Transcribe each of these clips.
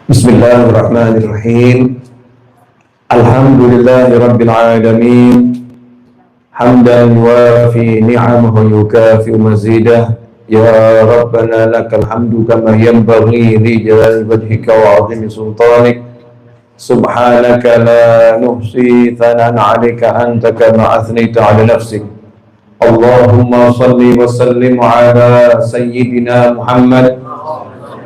Bismillahirrahmanirrahim. Alhamdulillahi rabbil alamin. Hamdan yuwafi ni'amahu yukafi mazidah. Ya Rabbana lakal hamdu kama yanbaghi li jalali wajhika wa 'azimi sultanik. Subhanaka la nuhsi thanan 'alaika anta kama athnayta 'ala nafsik. Allahumma salli wa sallim ala sayyidina Muhammad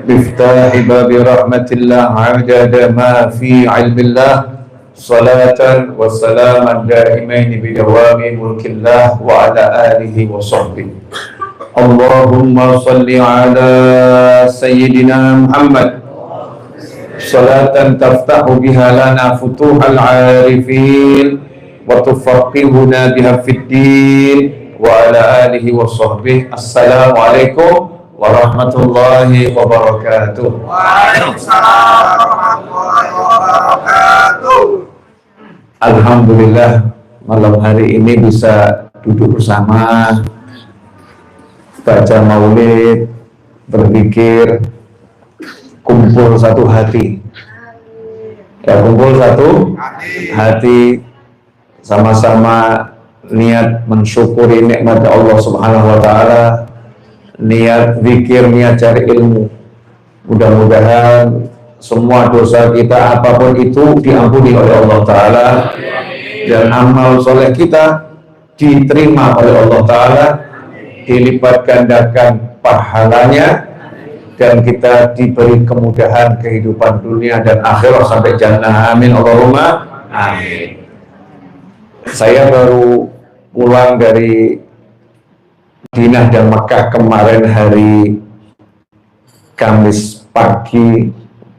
مفتاح باب رحمة الله عدد ما في علم الله صلاة وسلاما دائمين بدوام ملك الله وعلى آله وصحبه. اللهم صل على سيدنا محمد صلاة تفتح بها لنا فتوح العارفين وتفقهنا بها في الدين وعلى آله وصحبه. السلام عليكم warahmatullahi wabarakatuh. Waalaikumsalam warahmatullahi wabarakatuh. Alhamdulillah malam hari ini bisa duduk bersama, baca maulid, berzikir, kumpul satu hati. Ya, kumpul satu hati, sama-sama niat mensyukuri nikmat Allah Subhanahu wa taala, niat zikir, niat cari ilmu. Mudah-mudahan semua dosa kita apapun itu diampuni oleh Allah Ta'ala, dan amal soleh kita diterima oleh Allah Ta'ala, dilipat gandakan pahalanya, dan kita diberi kemudahan kehidupan dunia dan akhirat sampai jannah. Amin Allahumma amin. Saya baru pulang dari Madinah dan Mekah kemarin hari Kamis pagi,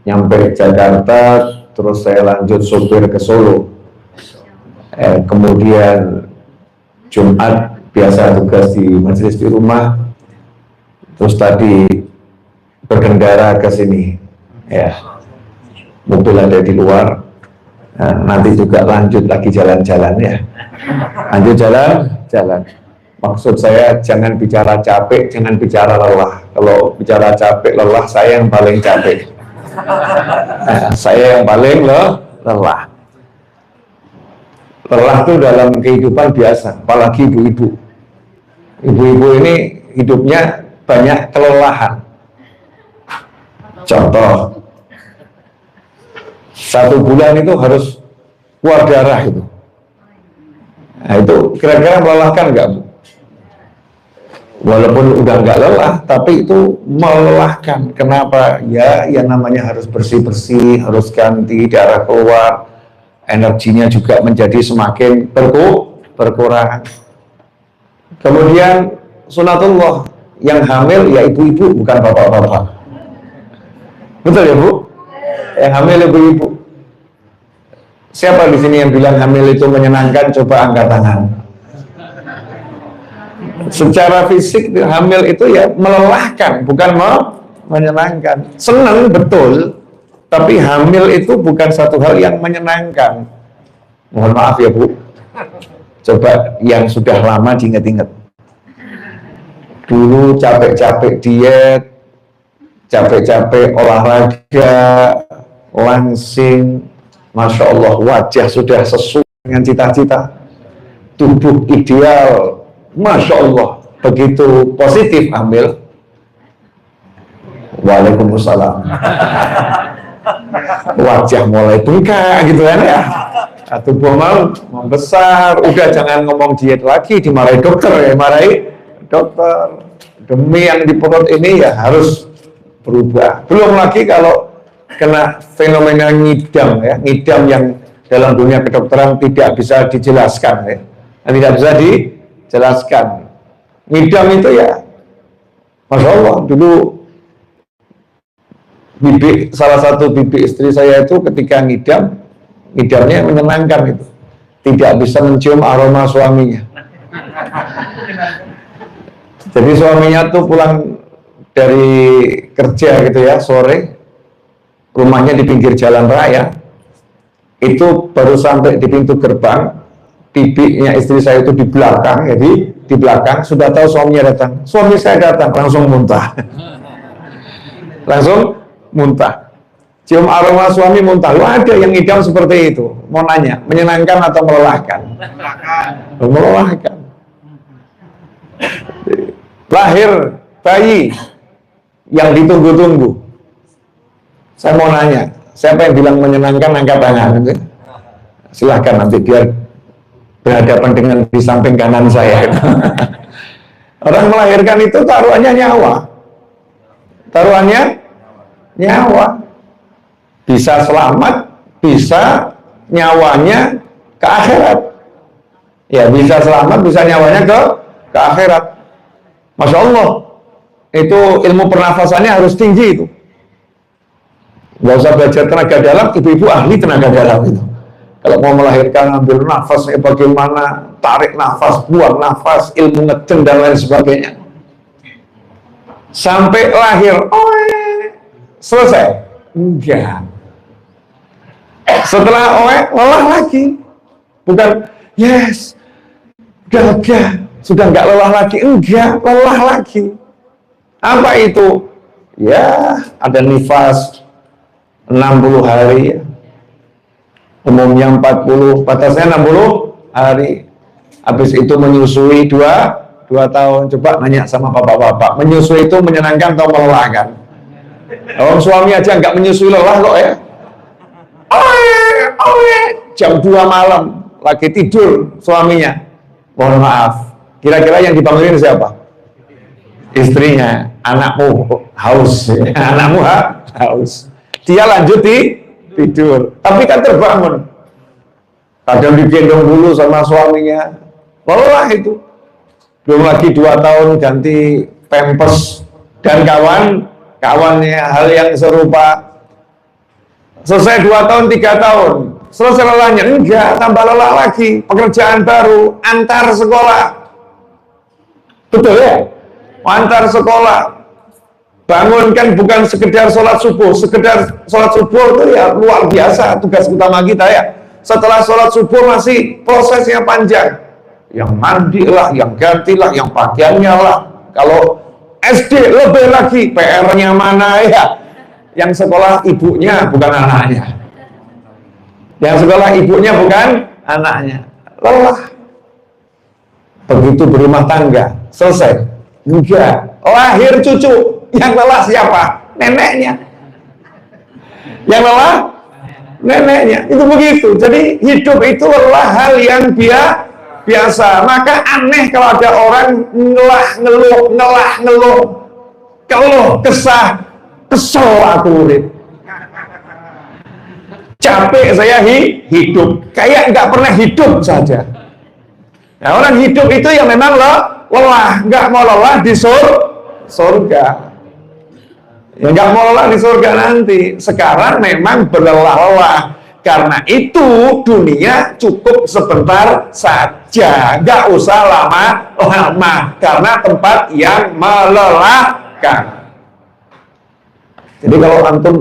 nyampe Jakarta, terus saya lanjut sopir ke Solo. Kemudian Jumat biasa tugas di majelis di rumah, terus tadi berkendara ke sini. Ya, mobil ada di luar. Nanti juga lanjut lagi jalan-jalan ya. Lanjut jalan-jalan. Maksud saya jangan bicara capek, jangan bicara lelah. Kalau bicara capek, lelah, saya yang paling capek. Saya yang paling lelah. Lelah itu dalam kehidupan biasa, apalagi ibu-ibu. Ibu-ibu ini hidupnya banyak kelelahan. Contoh, 1 bulan itu harus keluar darah itu. Nah, itu kira-kira melelahkan nggak, Bu? Walaupun udah nggak lelah, tapi itu melelahkan. Kenapa? Ya, yang namanya harus bersih-bersih, harus ganti, darah keluar, energinya juga menjadi semakin berkurang. Kemudian sunatullah, yang hamil ya ibu-ibu, bukan bapak-bapak. Betul ya, Bu? Yang hamil ibu-ibu. Siapa di sini yang bilang hamil itu menyenangkan? Coba angkat tangan. Secara fisik hamil itu ya melelahkan, bukan menyenangkan. Senang betul, tapi hamil itu bukan satu hal yang menyenangkan. Mohon maaf ya, Bu. Coba yang sudah lama diingat-ingat. Dulu capek-capek diet, capek-capek olahraga, langsing, Masya Allah, wajah sudah sesuai dengan cita-cita, tubuh ideal, Masya Allah, begitu positif hamil. Waalaikumsalam. Wajah mulai bengkak gitu kan ya. Tubuh mau membesar. Udah jangan ngomong diet lagi, dimarahi dokter ya, marahi dokter. Demi yang di perut ini ya harus berubah. Belum lagi kalau kena fenomena ngidam ya, ngidam yang dalam dunia kedokteran tidak bisa dijelaskan ya. Tidak bisa dijelaskan. Ngidam itu ya, Masya Allah, dulu salah satu bibi istri saya itu ketika ngidamnya menyenangkan itu. Tidak bisa mencium aroma suaminya. Jadi suaminya tuh pulang dari kerja gitu ya, sore, rumahnya di pinggir jalan raya, itu baru sampai di pintu gerbang, bibinya istri saya itu di belakang, jadi di belakang, sudah tahu suaminya datang. Suami saya datang, langsung muntah. Langsung muntah. Cium aroma suami muntah. Loh, ada yang idam seperti itu. Mau nanya, menyenangkan atau melelahkan? Melelahkan. Lahir bayi yang ditunggu-tunggu. Saya mau nanya, siapa yang bilang menyenangkan angkat tangan? Silahkan nanti biar berhadapan dengan di samping kanan saya. Orang melahirkan itu taruhannya nyawa. Taruhannya nyawa. Bisa selamat, bisa nyawanya ke akhirat. Ya, bisa selamat, bisa nyawanya ke akhirat. Masya Allah, itu ilmu pernafasannya harus tinggi itu. Nggak usah belajar tenaga dalam, ibu-ibu ahli tenaga dalam itu. Kalau mau melahirkan, ambil nafas, bagaimana, tarik nafas, buang nafas, ilmu ngeden dan lain sebagainya. Sampai lahir, selesai? Enggak. Setelah lelah lagi. Bukan, yes, udah lega, sudah nggak lelah lagi. Enggak, lelah lagi. Apa itu? Ya, ada nifas 60 hari. Umumnya 40, batasnya 60 hari. Habis itu menyusui 2 tahun. Coba nanya sama bapak-bapak, menyusui itu menyenangkan atau melelahkan? Orang suami aja nggak menyusui lelah kok ya. Jam 2 malam lagi tidur suaminya. Mohon maaf, kira-kira yang dibangunin siapa? Istrinya. Anakmu haus. Anakmu haus. Dia lanjut tidur, tapi kan terbangun. Kadang digendong dulu sama suaminya. Lelah itu. Belum lagi 2 tahun ganti pampers dan kawannya hal yang serupa. Selesai 2 tahun, 3 tahun, selesai lelahnya, enggak, tambah lelah lagi, pekerjaan baru, antar sekolah. Betul ya? Antar sekolah. Bangun kan bukan sekedar sholat subuh. Sekedar sholat subuh itu ya luar biasa tugas utama kita ya. Setelah sholat subuh masih prosesnya panjang. Yang mandi lah, yang ganti lah, yang pakaiannya lah. Kalau SD lebih lagi, PR-nya mana ya? Yang sekolah ibunya bukan anaknya. Yang sekolah ibunya bukan anaknya. Lelah. Begitu berumah tangga, selesai. Enggak. Lahir cucu. Yang lelah siapa? Neneknya. Yang lelah? Neneknya. Itu begitu. Jadi hidup itu lelah hal yang biasa. Maka aneh kalau ada orang ngeluh, kesah, kesel aku urip. Capek saya hidup. Kayak nggak pernah hidup saja. Nah, orang hidup itu yang memang lelah. Nggak mau lelah di surga. Ya nggak mau lelah di surga nanti. Sekarang memang berlelah-lelah. Karena itu dunia cukup sebentar saja. Nggak usah lama-lama. Karena tempat yang melelahkan. Jadi kalau antum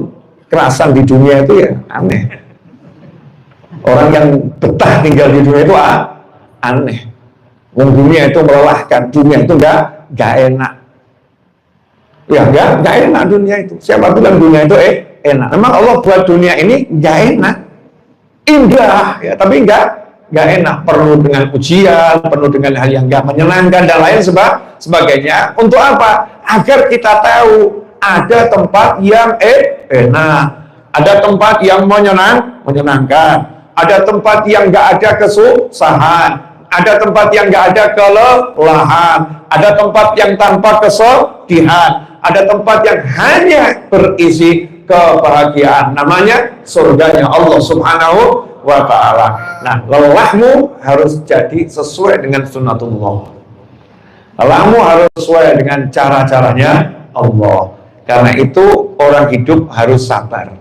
kerasan di dunia itu ya aneh. Orang yang betah tinggal di dunia itu aneh. Wong dunia itu melelahkan. Dunia itu nggak enak. Ya nggak enak dunia itu. Siapa bilang dunia itu enak? Memang Allah buat dunia ini nggak enak, indah ya, tapi nggak enak. Penuh dengan ujian, penuh dengan hal yang nggak menyenangkan dan lain sebagainya. Untuk apa? Agar kita tahu ada tempat yang enak, ada tempat yang menyenangkan, ada tempat yang nggak ada kesusahan, ada tempat yang nggak ada kelelahan, ada tempat yang tanpa kesedihan. Ada tempat yang hanya berisi kebahagiaan. Namanya surganya Allah Subhanahu wa Ta'ala. Nah, lelahmu harus jadi sesuai dengan sunnatullah. Lelahmu harus sesuai dengan cara-caranya Allah. Karena itu orang hidup harus sabar.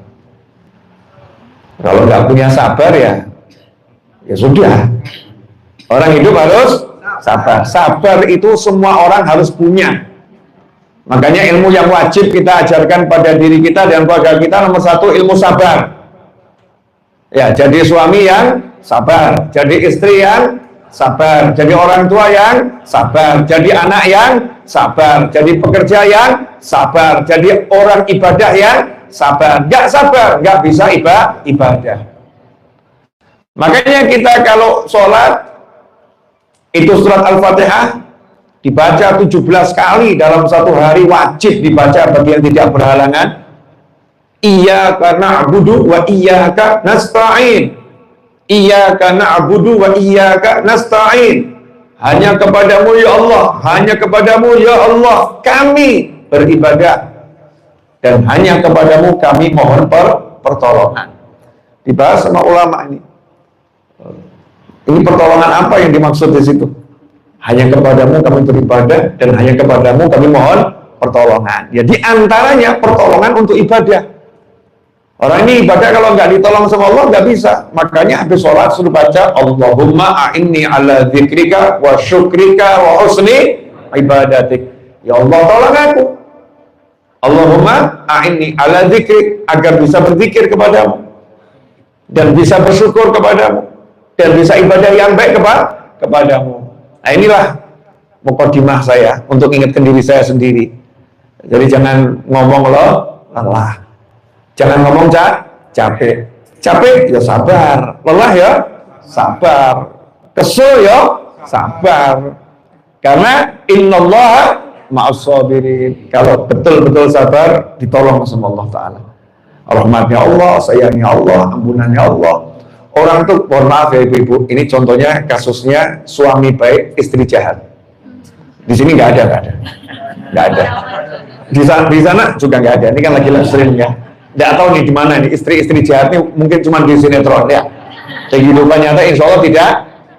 Kalau nggak punya sabar ya sudah. Orang hidup harus sabar. Sabar itu semua orang harus punya. Makanya ilmu yang wajib kita ajarkan pada diri kita dan keluarga kita, nomor 1 ilmu sabar. Ya, jadi suami yang sabar, jadi istri yang sabar, jadi orang tua yang sabar, jadi anak yang sabar, jadi pekerja yang sabar, jadi orang ibadah yang sabar. Nggak sabar, nggak bisa ibadah. Makanya kita kalau sholat, itu surat Al-Fatihah dibaca 17 kali dalam satu hari, wajib dibaca bagi yang tidak berhalangan. Iyyaka na'budu wa iyyaka nasta'in. Iyyaka na'budu wa iyyaka nasta'in. Hanya kepadamu ya Allah, hanya kepadamu ya Allah kami beribadah, dan hanya kepadamu kami mohon pertolongan. Dibahas sama ulama ini. Ini pertolongan apa yang dimaksud di situ? Hanya kepadamu kami beribadah, dan hanya kepadamu kami mohon pertolongan. Jadi antaranya pertolongan untuk ibadah. Orang ini ibadah kalau nggak ditolong sama Allah nggak bisa. Makanya habis sholat suruh baca Allahumma a'inni ala dzikrika wa syukrika wa husni ibadatik. Ya Allah tolong aku. Allahumma a'inni ala dzikrik, agar bisa berzikir kepadamu dan bisa bersyukur kepadamu dan bisa ibadah yang baik kepadamu. Nah inilah mukadimah saya untuk ingatkan diri saya sendiri. Jadi jangan ngomong lelah. Jangan ngomong capek. Capek ya sabar. Lelah ya sabar. Kesel ya sabar. Karena innallaha ma'as sabirin. Kalau betul-betul sabar, ditolong sama Allah Ta'ala. Rahmatnya Allah, sayangnya Allah, ampunannya Allah. Orang tuh, mohon maaf ya ibu-ibu, ini contohnya kasusnya suami baik, istri jahat. Di sini nggak ada. Di sana juga nggak ada. Ini kan lagi live stream ya. Nggak tahu nih di mana nih istri-istri jahat nih, mungkin cuma di sinetron ya. Kehidupan nyata insya Allah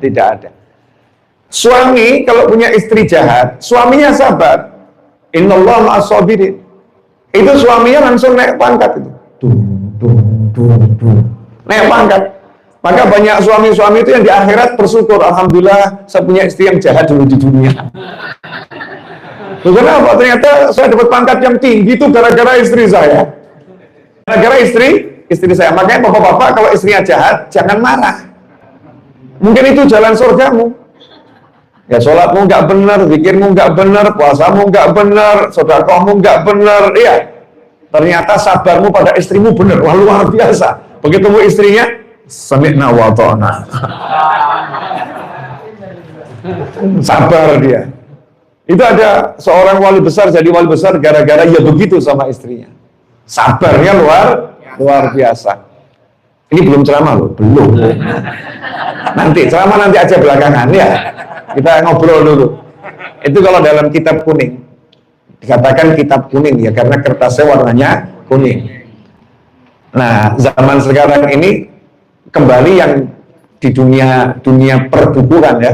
tidak ada. Suami kalau punya istri jahat, suaminya sabar. Innallaha ma'as sabirin. Itu suaminya langsung naik pangkat itu. Naik pangkat. Maka banyak suami-suami itu yang di akhirat bersyukur, alhamdulillah saya punya istri yang jahat dulu di dunia. Kenapa? Ternyata saya dapat pangkat yang tinggi itu gara-gara istri saya. Gara-gara istri saya. Makanya bapak-bapak kalau istrinya jahat, jangan marah. Mungkin itu jalan surgamu. Ya sholatmu nggak benar, zikirmu nggak benar, puasamu nggak benar, sedekahmu nggak benar. Iya. Ternyata sabarmu pada istrimu benar. Wah, luar biasa. Begitu istrinya, sami'na wa ta'na. Sabar dia. Itu ada seorang wali besar jadi wali besar gara-gara ya begitu sama istrinya. Sabarnya luar biasa. Ini belum ceramah loh, belum. Nanti ceramah nanti aja belakangan ya. Kita ngobrol dulu. Itu kalau dalam kitab kuning. Dikatakan kitab kuning ya karena kertasnya warnanya kuning. Nah, zaman sekarang ini kembali yang di dunia perbukuan ya.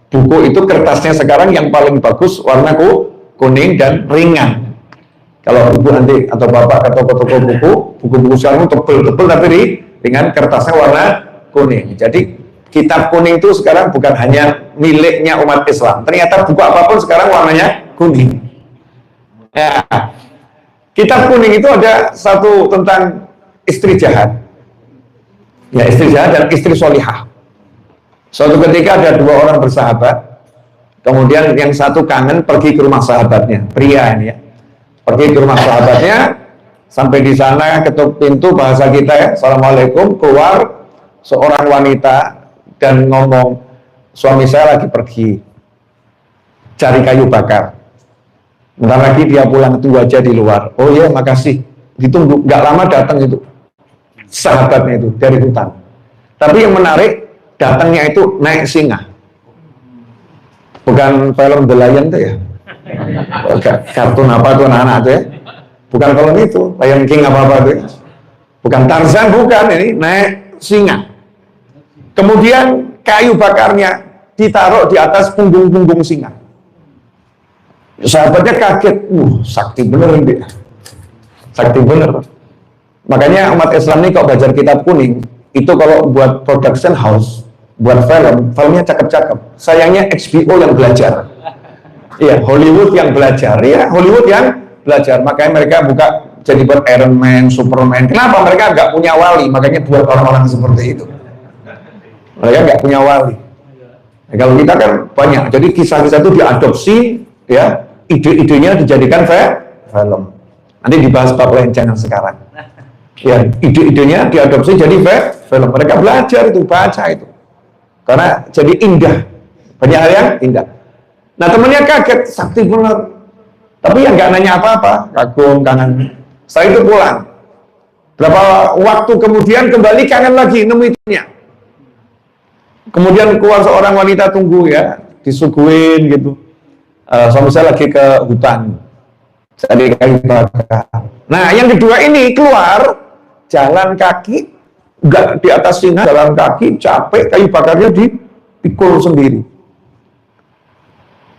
Buku itu kertasnya sekarang yang paling bagus warna kuning dan ringan. Kalau ibu nanti atau bapak atau toko buku sekarang tebel-tebel tapi dengan kertasnya warna kuning. Jadi kitab kuning itu sekarang bukan hanya miliknya umat Islam. Ternyata buku apapun sekarang warnanya kuning. Ya, kitab kuning itu ada satu tentang istri jahat. Ya, istri jahat dan istri solihah. Suatu ketika ada dua orang bersahabat. Kemudian yang satu kangen pergi ke rumah sahabatnya, pria ini ya. Pergi ke rumah sahabatnya, sampai di sana ketuk pintu bahasa kita ya, assalamualaikum, keluar seorang wanita dan ngomong, suami saya lagi pergi cari kayu bakar. Bentar lagi dia pulang, tunggu aja di luar. Oh iya, makasih. Ditunggu, nggak lama datang itu sahabatnya itu dari hutan. Tapi yang menarik, datangnya itu naik singa. Bukan film The Lion itu ya. Kartun apa tuh anak-anak tuh ya. Bukan film itu, Lion King apa-apa tuh ya. Bukan Tarzan, bukan, ini naik singa. Kemudian kayu bakarnya ditaruh di atas punggung-punggung singa. Sahabatnya kaget, sakti bener ini. Sakti bener. Makanya umat Islam ini kalau belajar kitab kuning, itu kalau buat production house, buat filmnya cakep-cakep. Sayangnya HBO yang belajar. Iya, Hollywood yang belajar. Ya, Hollywood yang belajar. Makanya mereka buka jadi buat Iron Man, Superman. Kenapa? Mereka nggak punya wali, makanya buat orang-orang seperti itu. Mereka nggak punya wali. Kalau kita kan banyak, jadi kisah-kisah itu diadopsi, ya, ide-idenya dijadikan film. Nanti dibahas bab lain, jangan sekarang. Ya, ide-idenya diadopsi jadi film. Mereka belajar itu, baca itu, karena jadi indah. Banyak hal yang indah. Nah, temennya kaget, sakti benar. Tapi yang nggak nanya apa-apa, kagum, kangen. Setelah itu pulang. Berapa waktu kemudian kembali kangen lagi, nemu itunya. Kemudian keluar seorang wanita tunggu, ya, disuguhin gitu. Suami saya lagi ke hutan, saya di kayu bakar. Nah, yang kedua ini keluar jalan kaki, nggak di atas singa, jalan kaki, capek, kayu bakarnya dipikul sendiri.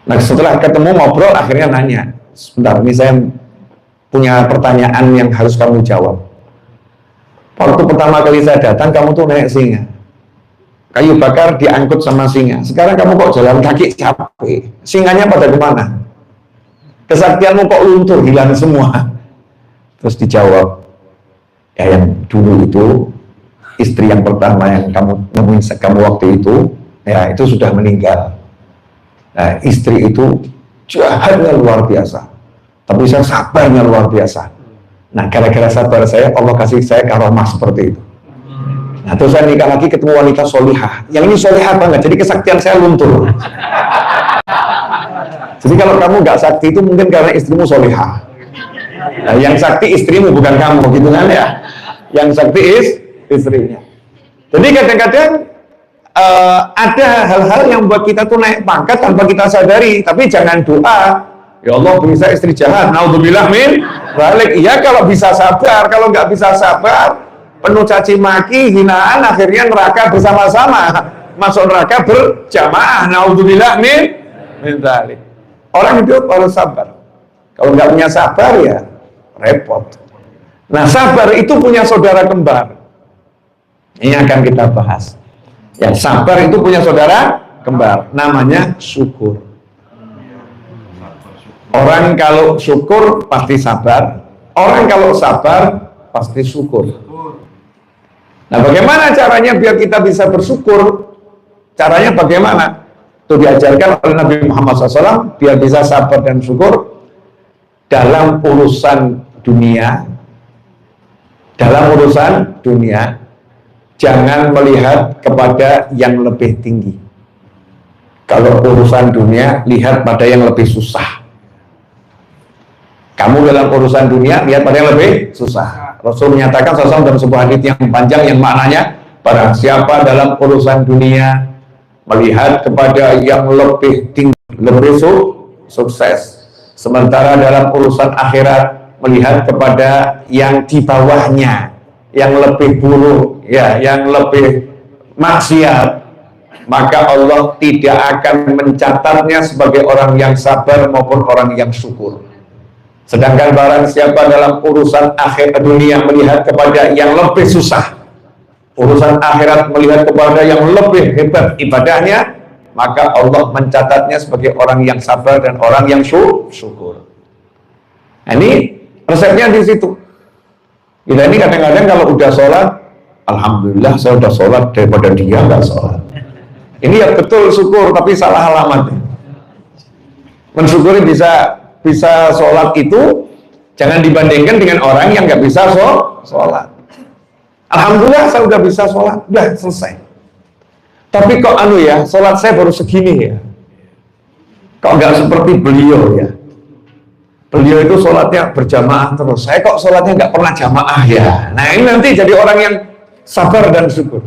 Nah, setelah ketemu ngobrol, akhirnya nanya, sebentar, ini saya punya pertanyaan yang harus kamu jawab. Waktu pertama kali saya datang, kamu tuh naik singa, kayu bakar diangkut sama singa. Sekarang kamu kok jalan kaki capek, singanya pada kemana? Kesaktianmu kok luntur, hilang semua. Terus dijawab, ya yang dulu itu istri yang pertama yang kamu nemuin kamu waktu itu, ya itu sudah meninggal. Nah, istri itu jahatnya luar biasa, tapi saya sabarnya luar biasa. Nah, gara-gara sabar saya, Allah kasih saya karomah seperti itu. Nah, terus saya nikah lagi ketemu wanita solihah. Yang ini solihah banget, jadi kesaktian saya luntur. Jadi kalau kamu nggak sakti itu mungkin karena istrimu solihah. Nah, yang sakti istrimu bukan kamu, gitu kan ya? Yang sakti istrinya. Jadi kadang-kadang ada hal-hal yang buat kita tuh naik pangkat tanpa kita sadari. Tapi jangan doa, ya Allah bisa istri jahat, naudzubillah min balik. Iya kalau bisa sabar, kalau nggak bisa sabar, penuh caci maki, hinaan, akhirnya neraka bersama-sama, masuk neraka berjamaah, naudzubillah min balik. Orang hidup harus sabar. Kalau nggak punya sabar ya repot. Nah, sabar itu punya saudara kembar. Ini akan kita bahas. Ya, sabar itu punya saudara kembar, namanya syukur. Orang kalau syukur pasti sabar. Orang kalau sabar pasti syukur. Nah, bagaimana caranya biar kita bisa bersyukur? Caranya bagaimana? Itu diajarkan oleh Nabi Muhammad SAW biar bisa sabar dan syukur dalam urusan dunia. Dalam urusan dunia, jangan melihat kepada yang lebih tinggi. Kalau urusan dunia, lihat pada yang lebih susah. Kamu dalam urusan dunia, lihat pada yang lebih susah. Rasul menyatakan dalam sebuah hadits yang panjang yang maknanya, barang siapa dalam urusan dunia melihat kepada yang lebih tinggi, lebih sukses, sementara dalam urusan akhirat melihat kepada yang di bawahnya, yang lebih buruk, ya, yang lebih maksiat, maka Allah tidak akan mencatatnya sebagai orang yang sabar maupun orang yang syukur. Sedangkan barang siapa dalam urusan akhir dunia melihat kepada yang lebih susah, urusan akhirat melihat kepada yang lebih hebat ibadahnya, maka Allah mencatatnya sebagai orang yang sabar dan orang yang syukur. Nah, ini resepnya di situ. Kita ini kadang-kadang kalau udah sholat, alhamdulillah saya udah sholat daripada dia nggak sholat. Ini ya betul syukur, tapi salah alamatnya. Mensyukuri bisa sholat itu jangan dibandingkan dengan orang yang nggak bisa sholat. Alhamdulillah saya udah bisa sholat, udah selesai. Tapi kok sholat saya baru segini ya. Kok nggak seperti beliau ya. Beliau itu sholatnya berjamaah terus. Saya kok sholatnya nggak pernah jamaah ya. Nah, ini nanti jadi orang yang sabar dan syukur.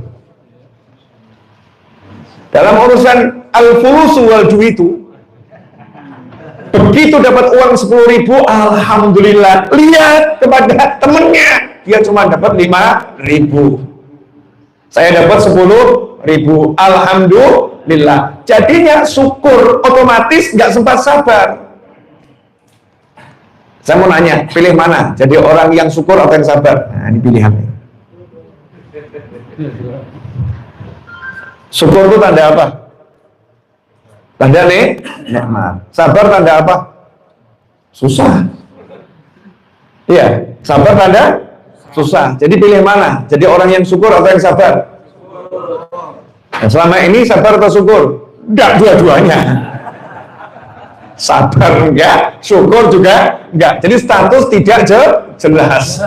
Dalam urusan al-fulusu wal duitu, begitu dapat uang 10.000, alhamdulillah. Lihat kepada temennya, dia cuma dapat 5.000. Saya dapat 10.000, alhamdulillah. Jadinya syukur, otomatis nggak sempat sabar. Saya mau nanya, pilih mana? Jadi orang yang syukur atau yang sabar? Nah, ini pilihannya. Syukur itu tanda apa? Tanda nikmat. Sabar tanda apa? Susah. Iya, sabar tanda susah. Jadi pilih mana? Jadi orang yang syukur atau yang sabar? Nah, selama ini sabar atau syukur? Enggak, dua-duanya. Sabar enggak, syukur juga enggak. Jadi status tidak jelas.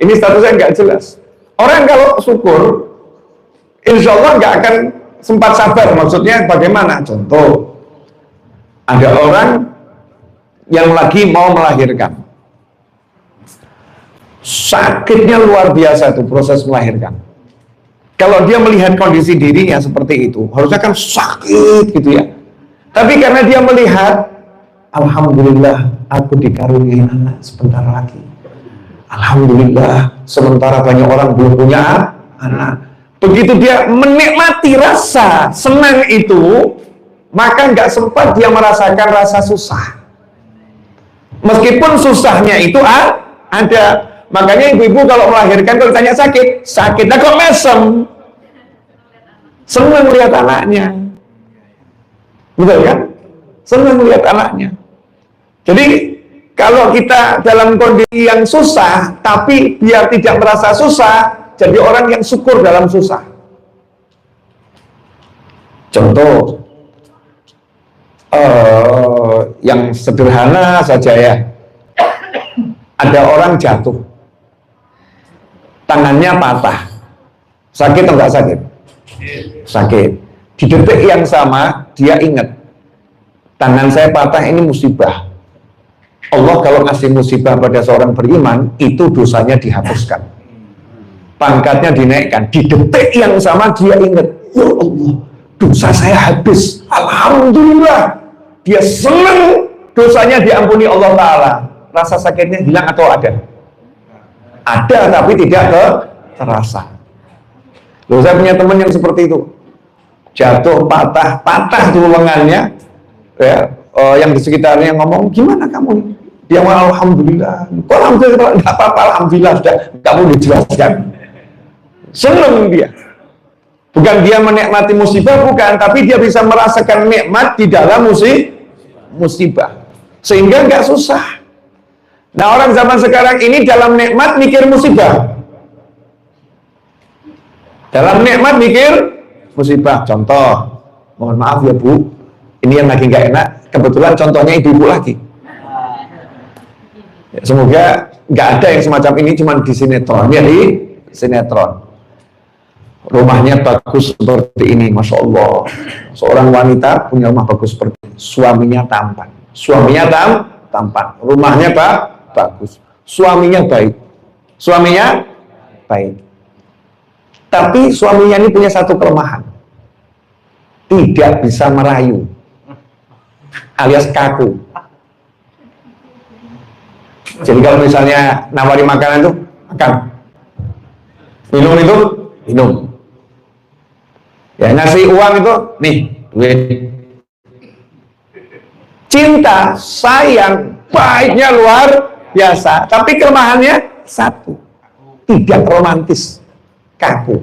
Ini statusnya enggak jelas. Orang kalau syukur, insya Allah enggak akan sempat sabar. Maksudnya bagaimana? Contoh, ada orang yang lagi mau melahirkan. Sakitnya luar biasa itu proses melahirkan. Kalau dia melihat kondisi dirinya seperti itu, harusnya kan sakit gitu ya. Tapi karena dia melihat, alhamdulillah aku dikaruniai anak sebentar lagi. Alhamdulillah, sementara banyak orang belum punya anak. Begitu dia menikmati rasa senang itu, maka nggak sempat dia merasakan rasa susah. Meskipun susahnya itu ada. Makanya ibu-ibu kalau melahirkan, kalau ditanya sakit, sakitnya kok mesem. Senang lihat anaknya. Betul kan? Senang lihat anaknya. Jadi kalau kita dalam kondisi yang susah, tapi biar tidak merasa susah, jadi orang yang syukur dalam susah. Contoh yang sederhana saja ya. Ada orang jatuh, tangannya patah, sakit atau enggak sakit? Sakit. Di detik yang sama dia ingat, tangan saya patah ini musibah. Allah kalau ngasih musibah pada seorang beriman, itu dosanya dihapuskan, pangkatnya dinaikkan. Di detik yang sama dia ingat, ya Allah, dosa saya habis, alhamdulillah. Dia senang dosanya diampuni Allah Ta'ala. Rasa sakitnya hilang atau ada? Ada, tapi tidak terasa. Loh, saya punya teman yang seperti itu, jatuh patah tuh lengannya ya, yang di sekitarnya ngomong, gimana kamu? Dia mau alhamdulillah. Kok alhamdulillah? Enggak apa-apa, alhamdulillah, sudah enggak perlu dijelaskan. Senang dia. Bukan dia menikmati musibah, bukan, tapi dia bisa merasakan nikmat di dalam musibah, sehingga enggak susah. Nah, orang zaman sekarang ini dalam nikmat mikir musibah. Dalam nikmat mikir musibah. Contoh, mohon maaf ya Bu, ini yang lagi nggak enak, kebetulan contohnya ibu-ibu lagi. Ya, semoga nggak ada yang semacam ini cuma di sinetron. Ya, di sinetron. Rumahnya bagus seperti ini, Masya Allah. Seorang wanita punya rumah bagus seperti ini. Suaminya tampan. Suaminya tampan. Rumahnya bagus. Suaminya baik. Suaminya baik. Tapi suaminya ini punya satu kelemahan. Tidak bisa merayu. Alias kaku. Jadi kalau misalnya nawari makanan itu, makan. Minum itu, minum. Ya, ngasih uang itu, nih, duit. Cinta, sayang, baiknya luar biasa. Tapi kelemahannya satu. Tidak romantis. Kaku.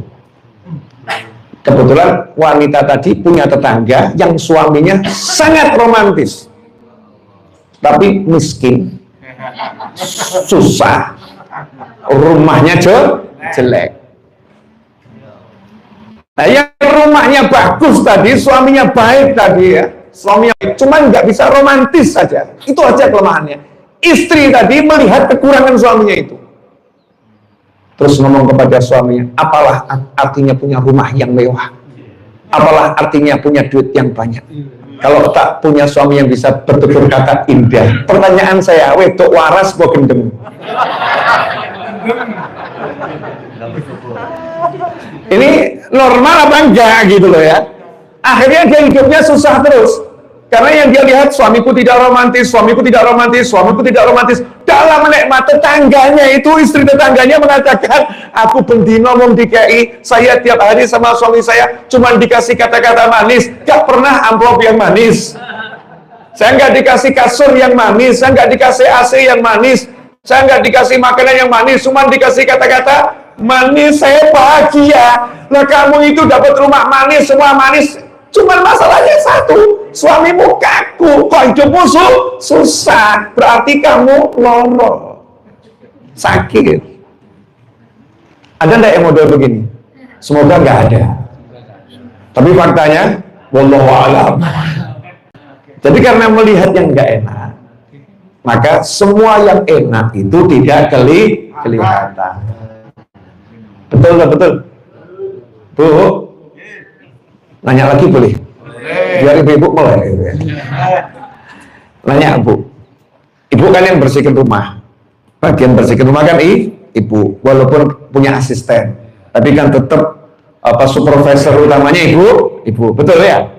Kebetulan wanita tadi punya tetangga yang suaminya sangat romantis, tapi miskin, susah, rumahnya jelek. Nah, yang rumahnya bagus tadi, suaminya baik tadi ya, suaminya baik, cuman nggak bisa romantis saja. Itu aja kelemahannya. Istri tadi melihat kekurangan suaminya itu, terus ngomong kepada suaminya, apalah artinya punya rumah yang mewah? Apalah artinya punya duit yang banyak? Kalau tak punya suami yang bisa bertutur kata indah. Pertanyaan saya, wedok waras kok gendeng? Ini normal apa enggak gitu loh ya? Akhirnya dia hidupnya susah terus. Karena yang dia lihat, suamiku tidak romantis, suamiku tidak romantis, suamiku tidak romantis. Dalam menikmati tetangganya itu, istri tetangganya mengatakan, aku bendino mong DKI, saya tiap hari sama suami saya cuma dikasih kata-kata manis, gak pernah amplop yang manis. Saya nggak dikasih kasur yang manis, saya nggak dikasih AC yang manis, saya nggak dikasih makanan yang manis, cuma dikasih kata-kata manis, saya bahagia. Nah, kamu itu dapat rumah manis, semua manis. Cuman masalahnya satu, suamimu kaku, kok hidupmu susah, berarti kamu loro, sakit. Ada enggak yang model begini? Semoga nggak ada. Tapi faktanya Wallahu a'lam. Jadi karena melihat yang nggak enak, maka semua yang enak itu tidak kelihatan. Betul nggak betul? Bu, nanya lagi boleh? Biar ibu-ibu mulai. Nanya Bu. Ibu kan yang bersihkan rumah. Bagian bersihkan rumah kan ibu, walaupun punya asisten, tapi kan tetap supervisor utamanya ibu, betul ya?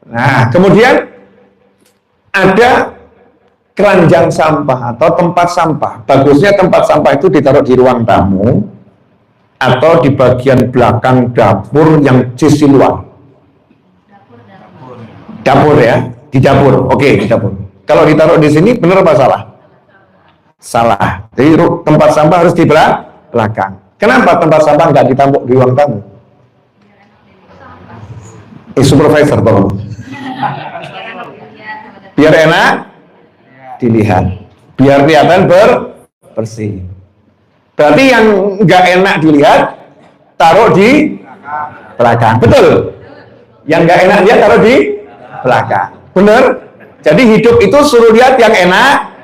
Nah, kemudian ada keranjang sampah atau tempat sampah. Bagusnya tempat sampah itu ditaruh di ruang tamu atau di bagian belakang dapur yang sisi luar. Dapur ya, di dapur. Oke, di dapur. Kalau ditaruh di sini benar apa salah? Salah. Jadi tempat sampah harus di belakang. Kenapa tempat sampah nggak ditampuk di ruang tamu? Supervisor tolong. Biar enak dilihat, biar kelihatan bersih. Berarti yang nggak enak dilihat taruh di belakang, betul? Yang nggak enak dia taruh di belakang, bener? Jadi hidup itu suruh lihat yang enak,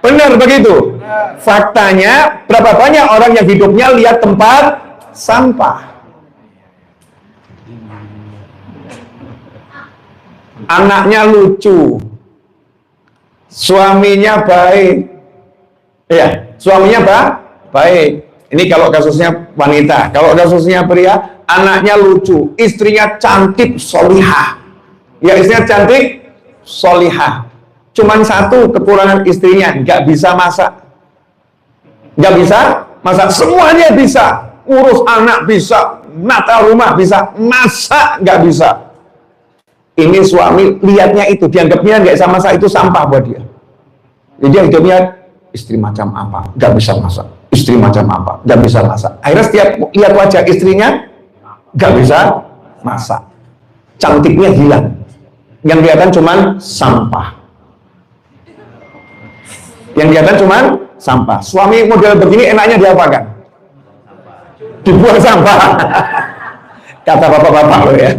bener begitu? Faktanya berapa banyak orang yang hidupnya lihat tempat sampah? Anaknya lucu, suaminya baik, ya suaminya baik. Ini kalau kasusnya wanita. Kalau kasusnya pria, anaknya lucu, istrinya cantik, solihah. Ya istrinya cantik, solihah. Cuman satu kekurangan istrinya, nggak bisa masak. Nggak bisa masak, semuanya bisa. Urus anak bisa, nata rumah bisa, masak nggak bisa. Ini suami lihatnya itu, dianggapnya nggak sama masak itu sampah buat dia. Jadi dia hidupnya istri macam apa, nggak bisa masak. Istri macam apa, nggak bisa masak. Akhirnya setiap lihat wajah istrinya, nggak bisa masak. Cantiknya hilang. Yang kelihatan cuman sampah. Yang kelihatan cuman sampah. Suami model begini enaknya diapakan? Dibuang sampah. Kata bapak-bapak loh ya.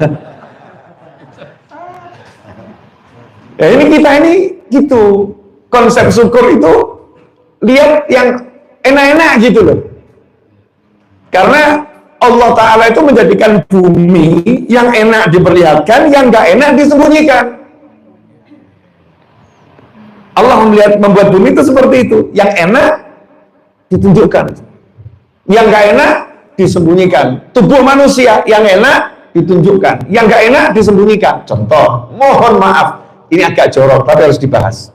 Ya ini kita ini gitu, konsep syukur itu lihat yang enak-enak gitu loh. Karena Allah Ta'ala itu menjadikan bumi yang enak diperlihatkan, yang gak enak disembunyikan. Allah membuat bumi itu seperti itu, yang enak ditunjukkan, yang gak enak disembunyikan. Tubuh manusia yang enak ditunjukkan, yang gak enak disembunyikan. Contoh, mohon maaf, ini agak jorok, tapi harus dibahas.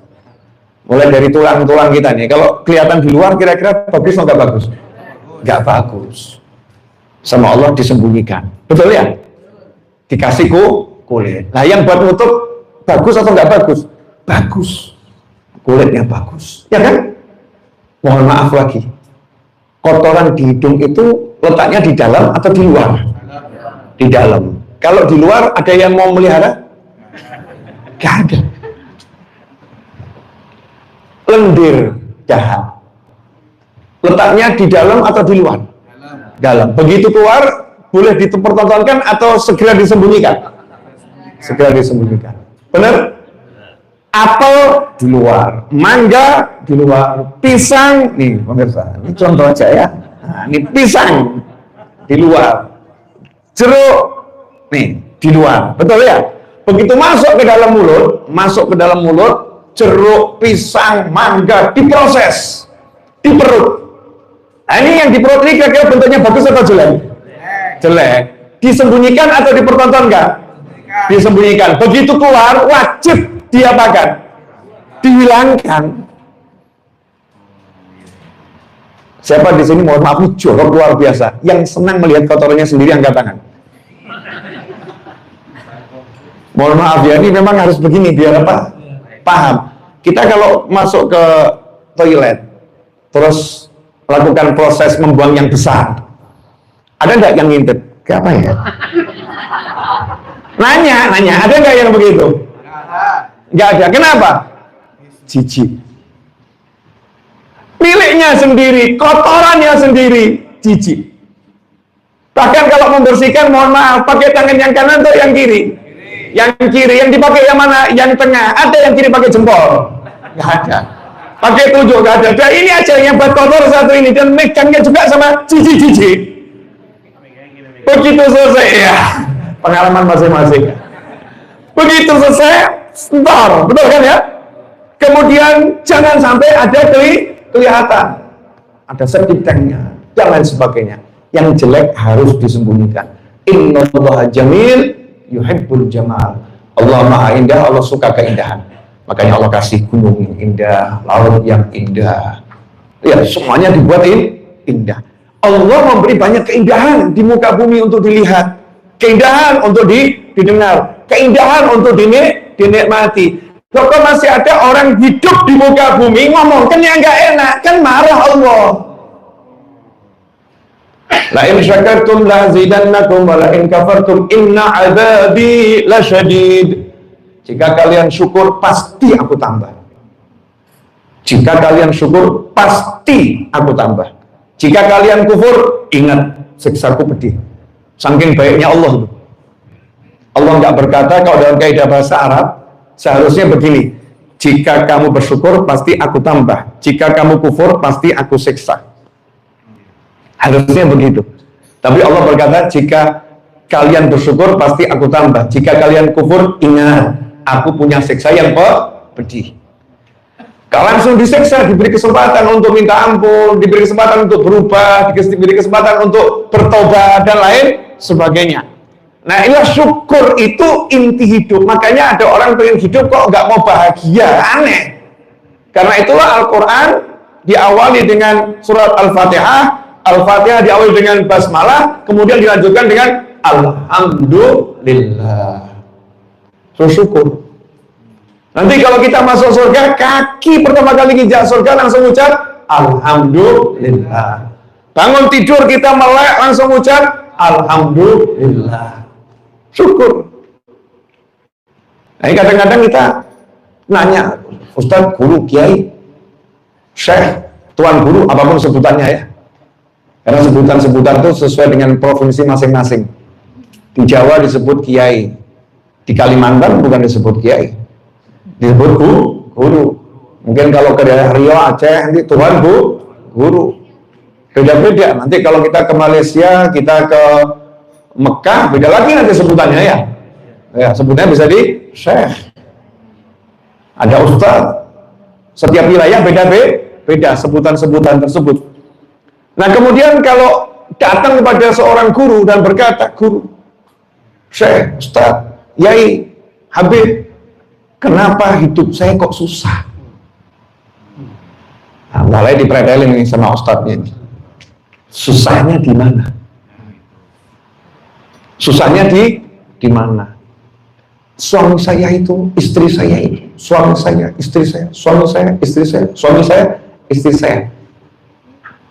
Mulai dari tulang-tulang kita nih, kalau kelihatan di luar kira-kira bagus atau nggak bagus? Nggak bagus. Sama Allah disembunyikan. Betul ya? Dikasih kulit. Nah yang buat nutup bagus atau nggak bagus? Bagus. Kulitnya bagus. Ya kan? Mohon maaf lagi. Kotoran di hidung itu letaknya di dalam atau di luar? Di dalam. Kalau di luar ada yang mau melihara? Gak ada. Lendir jahat letaknya di dalam atau di luar? Dalam. Begitu keluar boleh dipertontonkan atau segera disembunyikan? Segera disembunyikan. Benar? Apel di luar, mangga di luar, pisang nih pemirsa. Ini contoh aja ya. Nah, ini pisang di luar, jeruk nih di luar. Betul ya? Begitu masuk ke dalam mulut, jeruk, pisang, mangga diproses di perut. Nah, ini yang di perut ini kira-kira bentuknya bagus atau jelek? Jelek. Disembunyikan atau dipertontonkan? Disembunyikan. Begitu keluar wajib diapakan? Dihilangkan. Siapa di sini mohon maaf ini jorok luar biasa, yang senang melihat kotorannya sendiri angkat tangan. Mohon maaf ya, ini memang harus begini biar apa? Paham. Kita kalau masuk ke toilet, terus lakukan proses membuang yang besar, ada nggak yang ngintip? Apa ya? Nanya, ada nggak yang begitu? Nggak ada. Kenapa? Jijik. Miliknya sendiri, kotorannya sendiri, jijik. Bahkan kalau membersihkan, mohon maaf, pakai tangan yang kanan atau yang kiri? Yang kiri. Yang dipakai yang mana? Yang tengah. Ada yang kiri pakai jempol? Nggak ada. Pakai tunjuk? Nggak ada. Dan ini aja yang buat kotor satu ini, dan megangnya juga sama cici-cici. Begitu selesai, ya, pengalaman masing-masing. Begitu selesai, ntar, betul kan ya? Kemudian jangan sampai ada kelihatan, ada septic-tanknya, dan lain sebagainya. Yang jelek harus disembunyikan. Innallaha jamil yuhibbul jamal. Allah maha indah, Allah suka keindahan. Makanya Allah kasih gunung yang indah, laut yang indah. Ya, semuanya dibuat indah. Allah memberi banyak keindahan di muka bumi untuk dilihat, keindahan untuk didengar, keindahan untuk dinikmati. Kok masih ada orang hidup di muka bumi ngomong kan yang nggak enak, kan marah Allah. La in syakartum la zidannakum wa la in kafartum inna adzabi lasyadid. Jika kalian syukur pasti aku tambah. Jika kalian syukur pasti aku tambah. Jika kalian kufur, ingat siksaku pedih. Saking baiknya Allah itu. Allah nggak berkata kalau dalam kaidah bahasa Arab seharusnya begini. Jika kamu bersyukur pasti aku tambah. Jika kamu kufur pasti aku siksa. Harusnya begitu. Tapi Allah berkata jika kalian bersyukur pasti aku tambah. Jika kalian kufur, ingat aku punya siksa yang pedih. Kalau langsung disiksa, diberi kesempatan untuk minta ampun, diberi kesempatan untuk berubah, diberi kesempatan untuk bertobat dan lain sebagainya. Nah, inilah syukur itu inti hidup. Makanya ada orang pengen hidup kok nggak mau bahagia, aneh. Karena itulah Al-Quran diawali dengan surat Al-Fatihah, Al-Fatihah diawali dengan basmalah, kemudian dilanjutkan dengan Alhamdulillah. Syukur. Nanti kalau kita masuk surga, kaki pertama kali nginjak surga langsung ucap Alhamdulillah. Bangun tidur kita melek langsung ucap Alhamdulillah. Syukur. Nah, kadang-kadang kita nanya, Ustadz, guru, kiai, syekh, tuan guru, apapun sebutannya ya. Karena sebutan-sebutan itu sesuai dengan provinsi masing-masing. Di Jawa disebut kiai, di Kalimantan bukan disebut kiai, disebut guru. Mungkin kalau ke daerah Riau, Aceh, nanti Tuhan guru. Beda-beda. Nanti kalau kita ke Malaysia, kita ke Mekah, beda lagi nanti sebutannya ya. Ya, sebutannya bisa di syekh. Ada ustaz. Setiap wilayah beda sebutan-sebutan tersebut. Nah, kemudian kalau datang kepada seorang guru dan berkata, guru, syekh, ustaz, yai, habib, kenapa hidup saya kok susah? Nah, mulai dipretelin nih sama ustadznya ini. Susahnya di mana? Susahnya di mana? Suami saya itu, istri saya itu, suami saya, istri saya, suami saya, istri saya, suami saya, istri saya.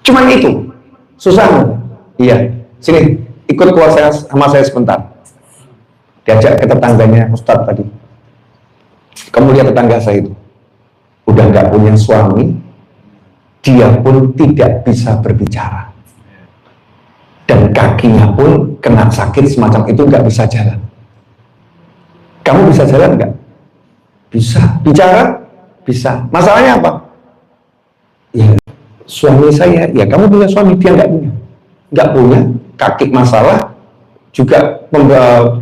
Cuman itu susahnya. Iya, sini ikut keluar sama saya sebentar. Diajak ke tetangganya ustadz tadi. Kemudian tetangga saya itu udah nggak punya suami, dia pun tidak bisa berbicara, dan kakinya pun kena sakit semacam itu, nggak bisa jalan. Kamu bisa jalan nggak? Bisa. Bicara? Bisa. Masalahnya apa? Ya, suami saya. Ya, kamu punya suami, dia nggak punya. Kaki masalah, juga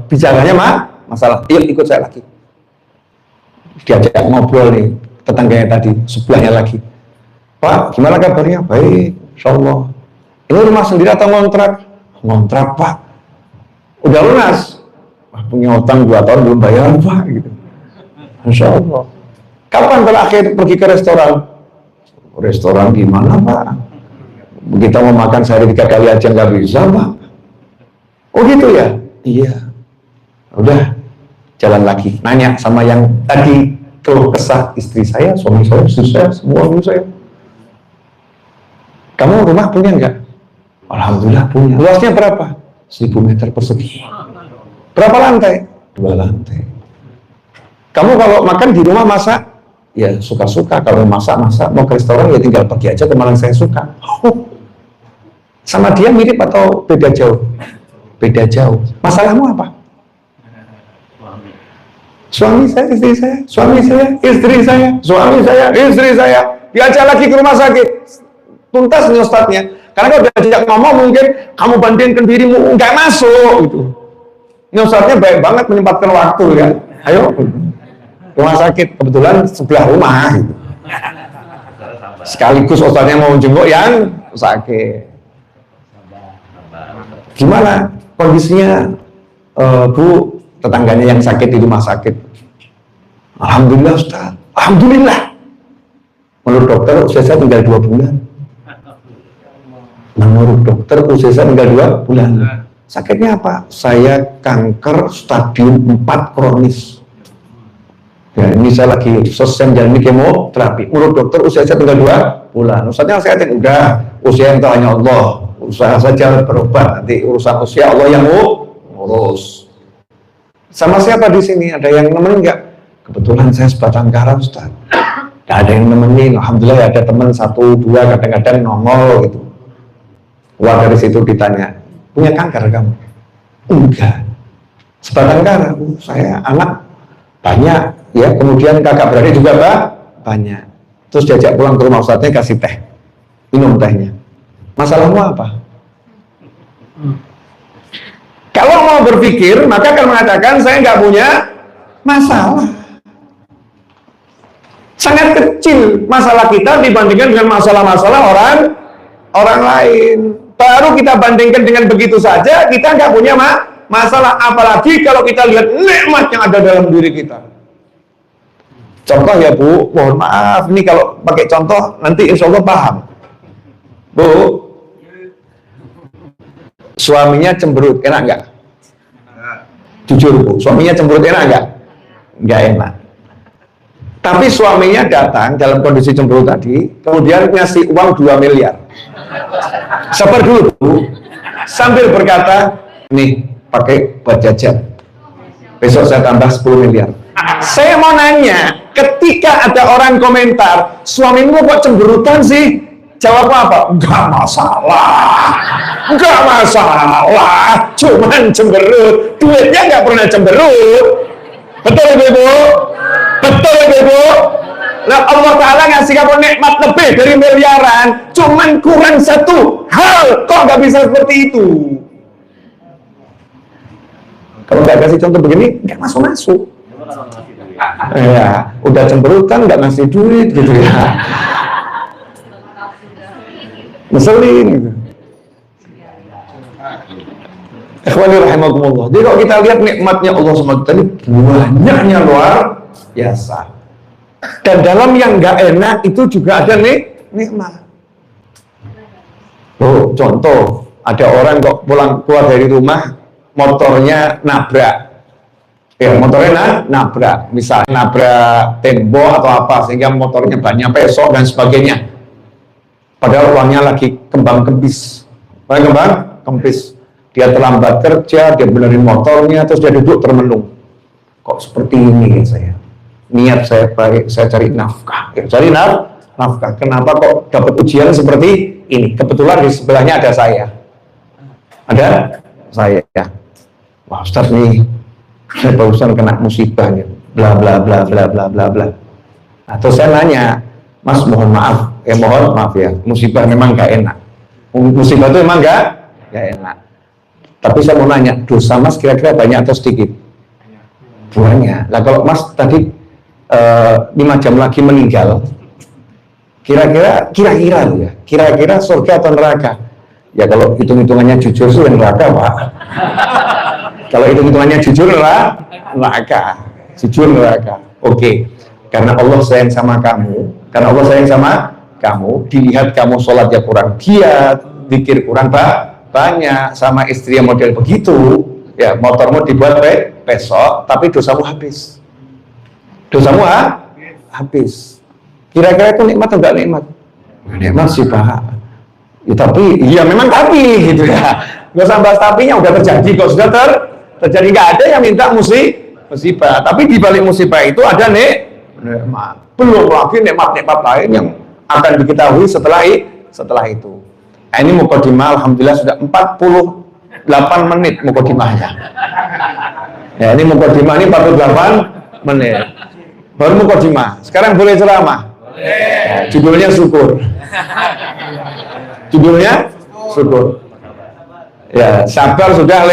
bicaranya masalah. Yuk ikut saya lagi. Diajak ngobrol nih tetangganya tadi, sebelahnya lagi. Pak, gimana kabarnya? Baik, insyaallah. Ini rumah sendiri atau ngontrak? Ngontrak, Pak. Udah lunas? Wah, punya utang 2 tahun belum bayar, Pak. Gitu. Insyaallah. Kapan terakhir pergi ke restoran? Restoran gimana, Pak? Kita mau makan sehari 3 kali aja nggak bisa, Pak. Oh gitu ya? Iya. Udah, jalan lagi. Nanya sama yang tadi keluh kesah, istri saya, suami saya, istri saya, semua ibu saya. Kamu rumah punya nggak? Alhamdulillah punya. Luasnya berapa? 1000 meter persegi. Berapa lantai? 2 lantai. Kamu kalau makan di rumah masak? Ya suka-suka. Kalau masak, mau ke restoran ya tinggal pergi aja kemana saya suka. Sama dia mirip atau beda jauh? Beda jauh. Masalahmu apa? Suami saya, istri saya, suami saya, istri saya, suami saya, istri saya. Diajak lagi ke rumah sakit. Tuntas nih ustadznya. Karena kalau diajak ngomong mungkin kamu bandingkan dirimu, nggak masuk gitu. Ini ustadznya baik banget menyempatkan waktu kan. Ayo, rumah sakit kebetulan sebelah rumah gitu. Sekaligus ustadznya mau jenguk yang sakit. Gimana kondisinya Bu, tetangganya yang sakit di rumah sakit? Alhamdulillah Ustaz, alhamdulillah. Menurut dokter usia saya tinggal 2 bulan. Menurut dokter usia saya tinggal 2 bulan. Sakitnya apa? Saya kanker stadium 4 kronis. Ya, ini saya lagi selesai menjalani kemoterapi. Menurut dokter usia saya tinggal 2 bulan. Ustaznya saya udah, usia yang hanya Allah. Usaha saja berobat, nanti urusan usia Allah yang ngurus. Sama siapa di sini? Ada yang nemenin nggak? Kebetulan saya sebatang kara Ustaz. Nggak ada yang nemenin. Alhamdulillah ada teman 1-2 kadang-kadang nongol gitu. Wah, dari situ ditanya, punya kanker kamu? Enggak. Sebatang kara. Saya anak banyak ya. Kemudian kakak beradik juga banyak. Terus diajak pulang ke rumah Ustaznya, kasih teh, minum tehnya. Masalahmu apa? Kalau mau berpikir, maka akan mengatakan saya nggak punya masalah. Sangat kecil masalah kita dibandingkan dengan masalah-masalah orang lain. Baru kita bandingkan dengan begitu saja, kita nggak punya masalah. Apalagi kalau kita lihat nikmat yang ada dalam diri kita. Contoh ya Bu, mohon maaf, ini kalau pakai contoh nanti insya Allah paham. Bu, suaminya cemberut, enak nggak? Jujur Bu, suaminya cemberut enak nggak? Nggak enak. Tapi suaminya datang dalam kondisi cemberut tadi, kemudian ngasih uang 2 miliar. Sabar dulu Bu, sambil berkata, nih pakai buat jajan. Besok saya tambah 10 miliar. Saya mau nanya, ketika ada orang komentar, suamimu kok cemberutan sih? Jawab apa? Enggak masalah. Enggak masalah. Cuman cemberut. Duitnya enggak pernah cemberut. Betul Ibu? Betul Ibu? Nah, Allah Ta'ala ngasih kamu nikmat lebih dari miliaran. Cuman kurang satu hal. Kok nggak bisa seperti itu? Kalau nggak kasih contoh begini, nggak masuk-masuk. Ya, udah cemberutan nggak ngasih duit gitu ya. Ngeselin gitu. Ikhwani rahimakumullah. Jadi kalau kita lihat nikmatnya Allah SWT tadi banyaknya luar biasa. Dan dalam yang nggak enak itu juga ada nikmat. Oh, contoh ada orang kok pulang keluar dari rumah motornya nabrak. Ya, motornya nabrak, misalnya nabrak tembok atau apa sehingga motornya banyak pesok dan sebagainya. Padahal uangnya lagi kembang kempis. Kembang kempis. Dia terlambat kerja, dia benerin motornya, terus dia duduk termenung. Kok seperti ini saya? Niat saya baik, saya cari nafkah. Ya, cari nafkah. Kenapa kok dapat ujian seperti ini? Kebetulan di sebelahnya ada saya. Ada saya. Ya. Wah, Ustaz nih, saya barusan kena musibahnya. Bla bla bla bla bla bla bla. Nah, terus saya nanya, Mas mohon maaf, mohon maaf ya, musibah memang gak enak. Musibah itu memang gak enak. Tapi saya mau nanya, dosa Mas kira-kira banyak atau sedikit? Banyak. Nah kalau Mas tadi 5 jam lagi meninggal, kira-kira ya, kira-kira surga atau neraka? Ya kalau hitung-hitungannya jujur sih neraka Pak. Kalau hitung-hitungannya jujur neraka. Jujur neraka. Oke. Karena Allah sayang sama kamu, karena Allah sayang sama kamu, dilihat kamu sholatnya kurang giat, zikir kurang banyak, sama istri yang model begitu, ya motormu dibuat besok, tapi dosamu habis. Dosamu habis. Kira-kira itu nikmat atau enggak nikmat? Nikmat sih Pak. Ya, tapi, ya memang tapi gitu ya. Gak usah bahas tapinya, udah terjadi kok, sudah terjadi. Nggak ada yang minta musibah, tapi di balik musibah itu ada nikmat. Belum lagi nikmat-nikmat lain yang akan diketahui setelah itu. Ini mukadimah alhamdulillah sudah 48 menit mukadimahnya. Ya, ini mukadimah ini 48 menit. Baru mukadimah. Sekarang boleh ceramah. Ya, judulnya syukur. Judulnya syukur. Ya, sabar sudah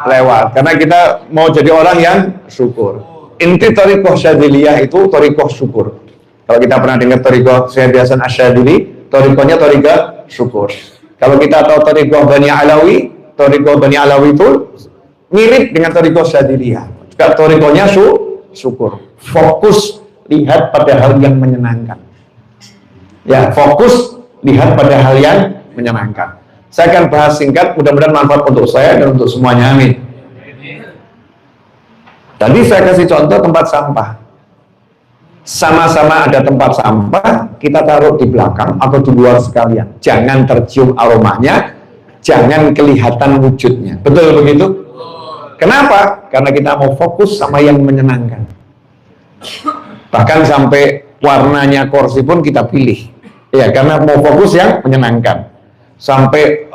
lewat. Karena kita mau jadi orang yang syukur. Inti thariqah Syadziliyah itu thariqah syukur. Kalau kita pernah dengar thariqah Syekh Hasan Asy-Syadzili, thariqahnya thariqah syukur. Kalau kita tahu thariqah Bani Alawi, thariqah Bani Alawi itu mirip dengan thariqah Syadziliyah. Juga thariqahnya syukur. Fokus lihat pada hal yang menyenangkan. Ya, fokus lihat pada hal yang menyenangkan. Saya akan bahas singkat, mudah-mudahan manfaat untuk saya dan untuk semuanya. Amin. Tadi saya kasih contoh tempat sampah. Sama-sama ada tempat sampah, kita taruh di belakang atau di luar sekalian. Jangan tercium aromanya, jangan kelihatan wujudnya. Betul begitu? Kenapa? Karena kita mau fokus sama yang menyenangkan. Bahkan sampai warnanya kursi pun kita pilih. Ya, karena mau fokus yang menyenangkan. Sampai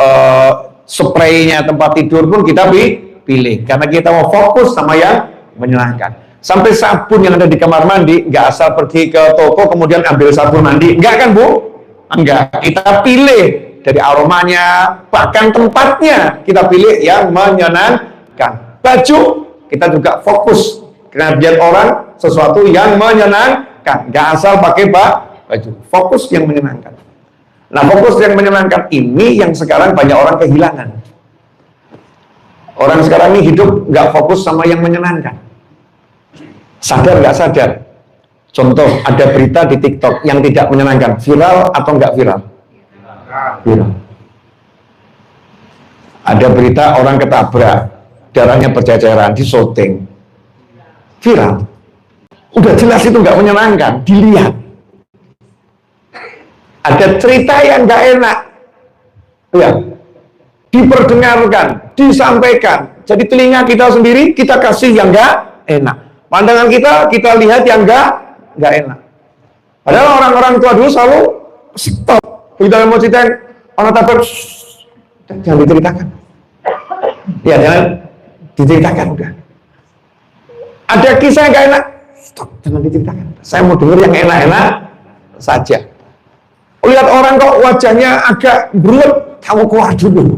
spraynya tempat tidur pun kita pilih. Karena kita mau fokus sama yang menyenangkan. Sampai sabun yang ada di kamar mandi, nggak asal pergi ke toko kemudian ambil sabun mandi. Enggak kan, Bu? Enggak. Kita pilih dari aromanya, bahkan tempatnya kita pilih yang menyenangkan. Baju, kita juga fokus. Karena biar orang sesuatu yang menyenangkan. Nggak asal pakai baju. Fokus yang menyenangkan. Nah, fokus yang menyenangkan ini yang sekarang banyak orang kehilangan. Orang sekarang ini hidup nggak fokus sama yang menyenangkan. Sadar nggak sadar? Contoh, ada berita di TikTok yang tidak menyenangkan. Viral atau nggak viral? Viral. Ada berita orang ketabrak, darahnya berceceran, di syuting. Viral. Udah jelas itu nggak menyenangkan, dilihat. Ada cerita yang nggak enak, ya, diperdengarkan, disampaikan. Jadi telinga kita sendiri kita kasih yang nggak enak. Pandangan kita lihat yang nggak enak. Padahal orang-orang tua dulu selalu stop. Begitu mau cerita orang tabrak, jangan diceritakan. Ya, jangan diceritakan udah. Ada kisah yang nggak enak, stop, jangan diceritakan. Saya mau dengar yang enak-enak saja. Lihat orang kok wajahnya agak berulet, kamu keluar dulu.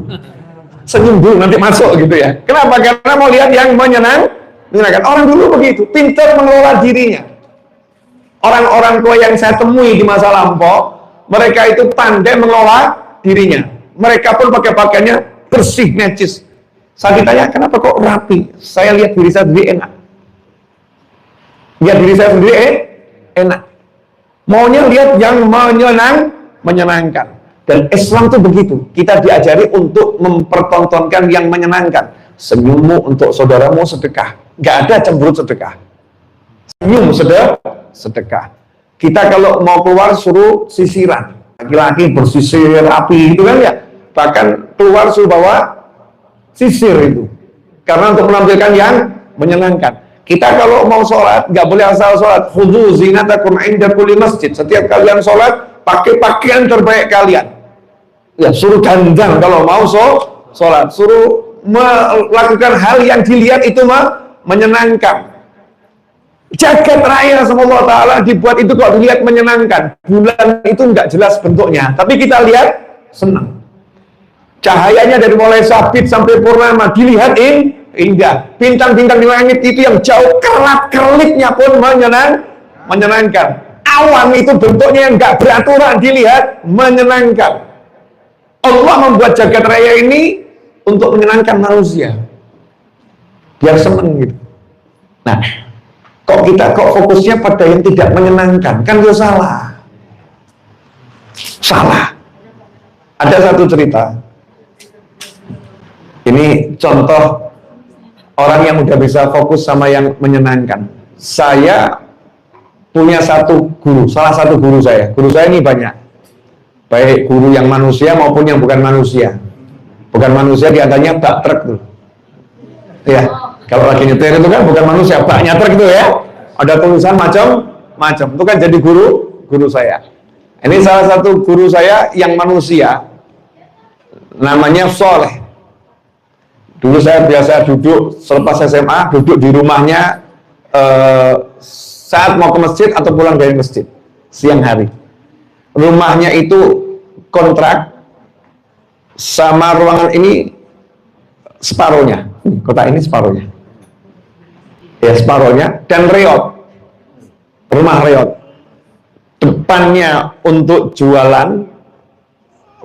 Senyum dulu, nanti masuk gitu ya. Kenapa? Karena mau lihat yang menyenangkan. Orang dulu begitu, pintar mengelola dirinya. Orang-orang tua yang saya temui di masa lampau, mereka itu pandai mengelola dirinya. Mereka pun pakai pakaiannya bersih, necis. Saya ditanya, kenapa kok rapi? Saya lihat diri saya sendiri enak. Lihat diri saya sendiri enak. Maunya lihat yang menyenangkan. Dan Islam itu begitu. Kita diajari untuk mempertontonkan yang menyenangkan. Senyummu untuk saudaramu sedekah. Gak ada cemberut sedekah. Senyum sedekah. Kita kalau mau keluar suruh sisiran. Laki-laki bersisir rapi gitu kan ya. Bahkan keluar suruh bawa sisir itu. Karena untuk menampilkan yang menyenangkan. Kita kalau mau sholat, gak boleh asal sholat. Khudhu zinatakum inda kulli masjid. Setiap kalian sholat, pakai pakaian terbaik kalian. Ya, suruh dandan kalau mau sholat. Suruh melakukan hal yang dilihat itu menyenangkan. Jagat raya sama Allah Ta'ala dibuat itu kok dilihat menyenangkan. Bulan itu nggak jelas bentuknya, tapi kita lihat senang. Cahayanya dari mulai sabit sampai purnama dilihat indah. Bintang-bintang di langit itu yang jauh kerap-keripnya pun menyenangkan. Awan itu bentuknya yang nggak beraturan dilihat menyenangkan. Allah membuat jagat raya ini untuk menyenangkan manusia, biar seneng gitu. Nah, kok fokusnya pada yang tidak menyenangkan, kan itu salah. Ada satu cerita. Ini contoh orang yang udah bisa fokus sama yang menyenangkan. Saya punya satu guru, salah satu guru saya. Guru saya ini banyak, baik guru yang manusia maupun yang bukan manusia. Bukan manusia diantaranya bak truk tuh. Ya, kalau lagi nyetir itu kan bukan manusia, baknya truk itu ya. Ada tulisan macam-macam. Itu kan jadi guru saya. Ini salah satu guru saya yang manusia. namanya Soleh. Dulu saya biasa duduk selepas SMA, duduk di rumahnya saat mau ke masjid atau pulang dari masjid siang hari. Rumahnya itu kontrak, sama ruangan ini separuhnya, kotak ini separuhnya, ya separuhnya, dan reot, rumah reot. Depannya untuk jualan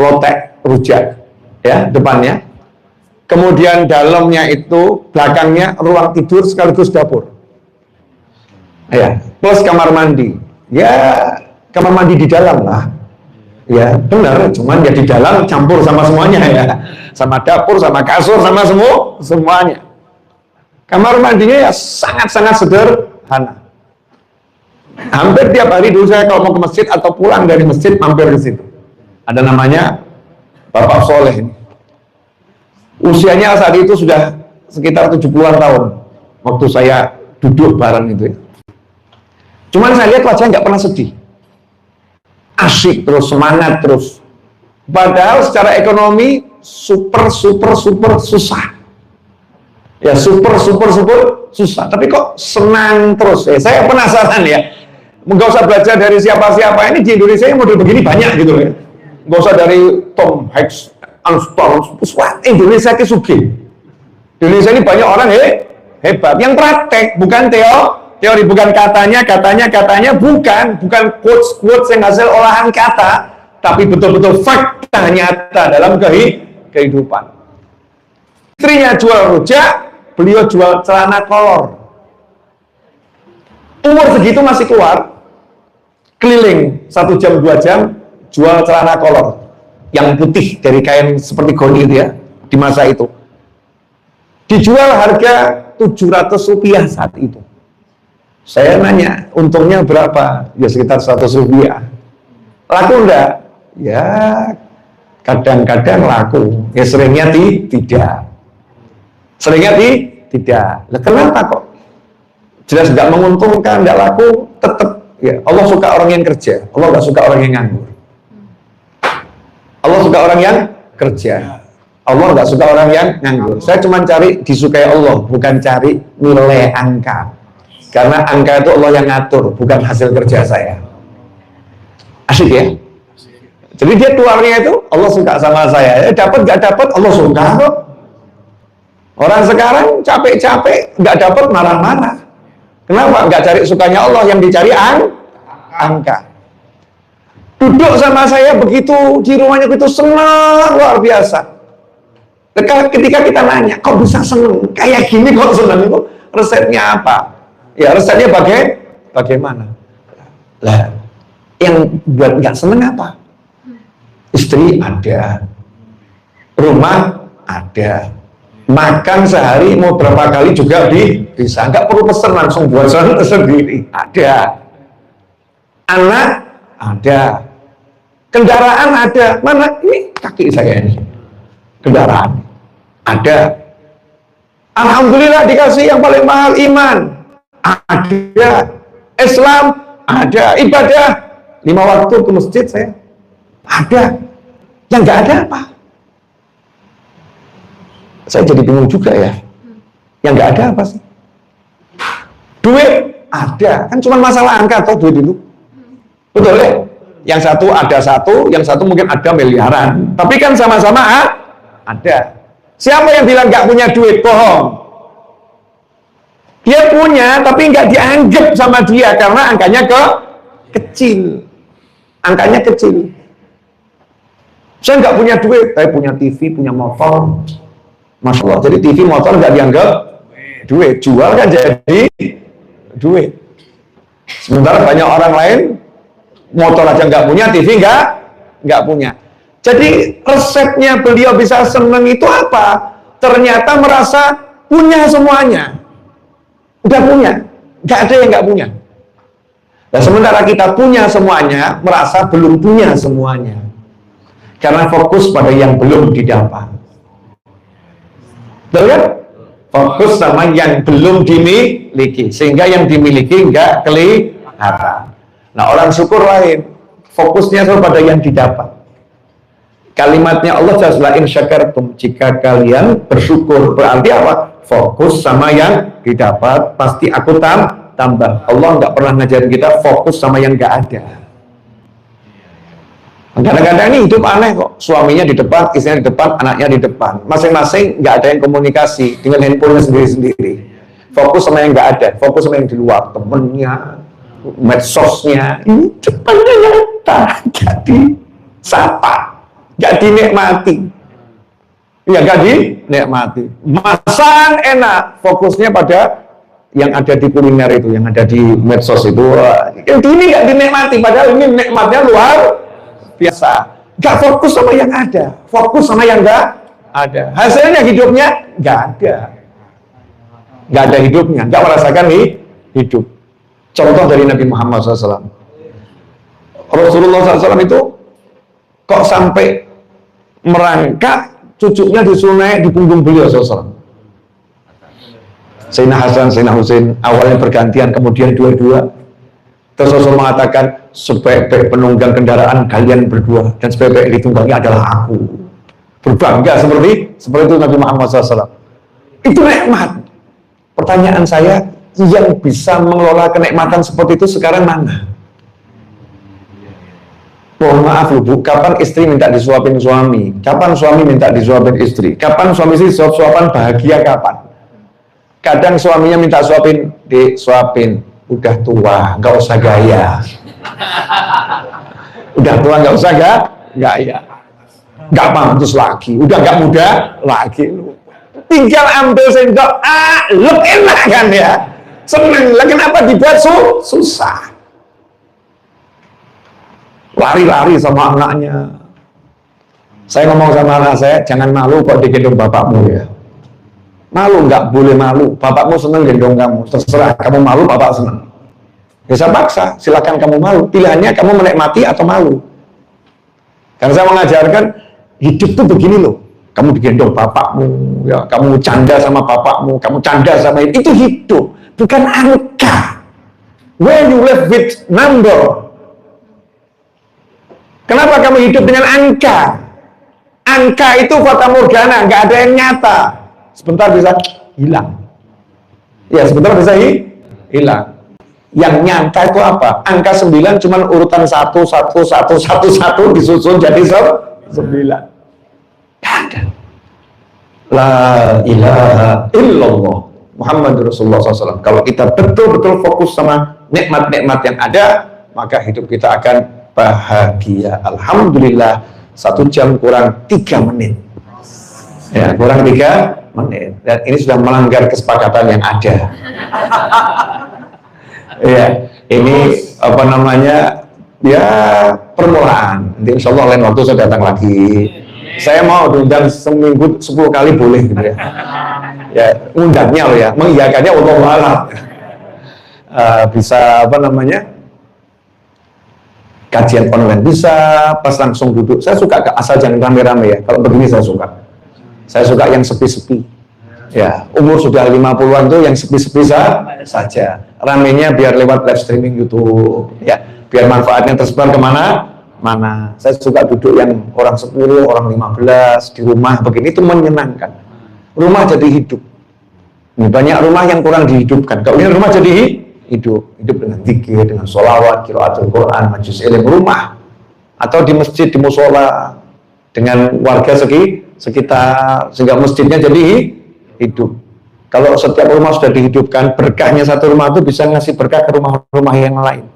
lotek, rujak, ya depannya. Kemudian dalamnya itu, belakangnya ruang tidur sekaligus dapur. Ya, plus kamar mandi. Ya, kamar mandi di dalam lah. Ya, benar, cuman ya di dalam campur sama semuanya ya. Sama dapur, sama kasur, sama semuanya. Kamar mandinya ya sangat-sangat sederhana. Hampir tiap hari dulu saya kalau mau ke masjid atau pulang dari masjid mampir ke situ. Ada namanya Bapak Soleh ini. Usianya saat itu sudah sekitar 70-an tahun waktu saya duduk bareng itu ya. Cuman saya lihat wajahnya nggak pernah sedih, asik terus, semangat terus. Padahal secara ekonomi super susah ya, super susah, tapi kok senang terus ya. Saya penasaran ya, nggak usah belajar dari siapa-siapa, ini di Indonesia yang model begini banyak gitu ya. Nggak usah dari Tom Hanks, Indonesia ke Sugi. Indonesia ini banyak orang hebat yang praktek, bukan teori, bukan katanya, bukan quotes yang hasil olahan kata, tapi betul-betul fakta nyata dalam kehidupan. Istrinya jual rujak, beliau jual celana kolor. Umur segitu masih keluar, keliling 1 jam 2 jam, jual celana kolor yang putih dari kain seperti goni itu ya, di masa itu. Dijual harga Rp700 saat itu. Saya nanya, untungnya berapa? Ya sekitar Rp100. Laku enggak? Ya kadang-kadang laku. Ya seringnya tidak. Seringnya tidak. Lah kenapa kok? Jelas enggak menguntungkan, enggak laku, tetap ya. Allah suka orang yang kerja. Allah enggak suka orang yang nganggur. Allah suka orang yang kerja. Allah enggak suka orang yang nganggur. Saya cuma cari disukai Allah, bukan cari nilai angka. Karena angka itu Allah yang ngatur, bukan hasil kerja saya. Asik ya? Jadi dia keluarnya itu, Allah suka sama saya. Dapat gak dapat, Allah suka kok. Orang sekarang capek-capek, gak dapat marah-marah. Kenapa? Gak cari sukanya Allah, yang dicari angka. Duduk sama saya begitu, di rumahnya begitu senang, luar biasa. Ketika kita nanya, kok bisa senang? Kayak gini kok senang? Itu resepnya apa? Ya resepnya bagaimana? Lah, yang buat nggak seneng apa? Istri ada, rumah ada, makan sehari mau berapa kali juga bisa, nggak perlu pesen langsung buat sendiri, ada. Anak ada, kendaraan ada. Mana ini kaki saya ini? Kendaraan ada. Alhamdulillah dikasih yang paling mahal, iman ada, Islam ada, ibadah 5 waktu ke masjid saya ada. Yang nggak ada apa? Saya jadi bingung juga ya. Yang nggak ada apa sih? Duit ada, kan cuma masalah angka atau duit itu, betul ya? Yang satu ada satu, yang satu mungkin ada miliaran, tapi kan sama-sama ada. Siapa yang bilang nggak punya duit? Bohong. Dia punya, tapi nggak dianggap sama dia karena angkanya kecil. Angkanya kecil. Saya nggak punya duit, saya punya TV, punya motor. Masya Allah. Jadi TV, motor nggak dianggap duit. Jual kan jadi duit. Sementara banyak orang lain motor aja nggak punya, TV nggak punya. Jadi resepnya beliau bisa senang itu apa? Ternyata merasa punya semuanya. Udah punya, nggak ada yang nggak punya. Nah, sementara kita punya semuanya, merasa belum punya semuanya. Karena fokus pada yang belum didapat. Betul kan? Fokus sama yang belum dimiliki, sehingga yang dimiliki nggak kelihatan. Nah, orang syukur lain, fokusnya pada yang didapat. Kalimatnya Allah jelas, la in syakartum, jika kalian bersyukur, berarti apa? Fokus sama yang didapat, pasti aku tambah. Allah nggak pernah ngajarin kita fokus sama yang nggak ada. Kadang-kadang ini hidup aneh kok, suaminya di depan, istrinya di depan, anaknya di depan, masing-masing nggak ada yang komunikasi dengan handphonenya sendiri-sendiri. Fokus sama yang nggak ada, fokus sama yang di luar, temennya, medsosnya, ini depannya nyata, jadi sapa, nggak dinikmati, ya nggak dinikmati. Masakan enak, fokusnya pada yang ada di kuliner itu, yang ada di medsos itu, ini nggak dinikmati, padahal ini nikmatnya luar biasa. Nggak fokus sama yang ada, fokus sama yang nggak ada. Hasilnya hidupnya nggak ada hidupnya, nggak merasakan hidup. Contoh dari Nabi Muhammad SAW. Rasulullah SAW itu kok sampai merangkak cucunya disuruh naik di punggung beliau SAW. Sayyidina Hasan, Sayyidina Husain awalnya bergantian, kemudian dua-dua. Terus Rasul mengatakan, sebaik-baik penunggang kendaraan kalian berdua, dan sebaik-baik ditunggangi adalah aku. Berbangga seperti itu Nabi Muhammad SAW. Itu nikmat. Pertanyaan saya, yang bisa mengelola kenikmatan seperti itu sekarang mana? Mohon maaf loh Bu, kapan istri minta disuapin suami? Kapan suami minta disuapin istri? Kapan suami istri suap-suapan bahagia kapan? Kadang suaminya minta disuapin, udah tua, nggak usah gaya. Udah tua, nggak usah gaya. Nggak pantas lagi, udah nggak muda lagi. Tinggal ambil sendok, lu enak kan ya? Seneng, lah kenapa dibuat susah? Lari-lari sama anaknya. Saya ngomong sama anak saya, jangan malu kok digendong bapakmu ya. Malu, nggak boleh malu. Bapakmu seneng gendong kamu, terserah kamu malu, bapak seneng. Bisa paksa, silakan kamu malu. Pilihannya kamu menikmati atau malu. Karena saya mengajarkan hidup tuh begini loh. Kamu digendong bapakmu, ya, kamu canda sama bapakmu, kamu canda sama itu hidup, bukan angka. When you live with number. Kenapa kamu hidup dengan angka? Angka itu fata morgana, nggak ada yang nyata. Sebentar bisa hilang. Ya, sebentar bisa hilang. Yang nyata itu apa? Angka 9 cuma urutan 1 disusun jadi 9. Ada. La ilaha illallah Muhammadur Rasulullah SAW. Kalau kita betul-betul fokus sama nikmat-nikmat yang ada, maka hidup kita akan bahagia. Alhamdulillah, 1 jam kurang 3 menit. Ya, kurang 3 menit. Dan ini sudah melanggar kesepakatan yang ada. Ya, ini apa namanya? Ya, permulaan. Nanti insya Allah lain waktu saya datang lagi. Saya mau diundang seminggu 10 kali boleh gitu ya. Ya, undangnya loh ya, mengiyakannya Allah alam. Bisa apa namanya? Kajian online bisa, pas langsung duduk. Saya suka asal jangan rame-rame ya. Kalau begini saya suka. Saya suka yang sepi-sepi. Ya, umur sudah 50-an tuh yang sepi-sepi saja. Ramenya biar lewat live streaming YouTube. Ya, biar manfaatnya tersebar kemana? Mana. Saya suka duduk yang orang 10, orang 15 di rumah begini, itu menyenangkan. Rumah jadi hidup. Ini banyak rumah yang kurang dihidupkan. Kalau ini rumah jadi hidup dengan zikir, dengan sholawat, qiraatul Quran, majelis ilmu rumah, atau di masjid, di musola, dengan warga sekitar, sehingga masjidnya jadi hidup. Kalau setiap rumah sudah dihidupkan, berkahnya satu rumah itu bisa ngasih berkah ke rumah-rumah yang lain.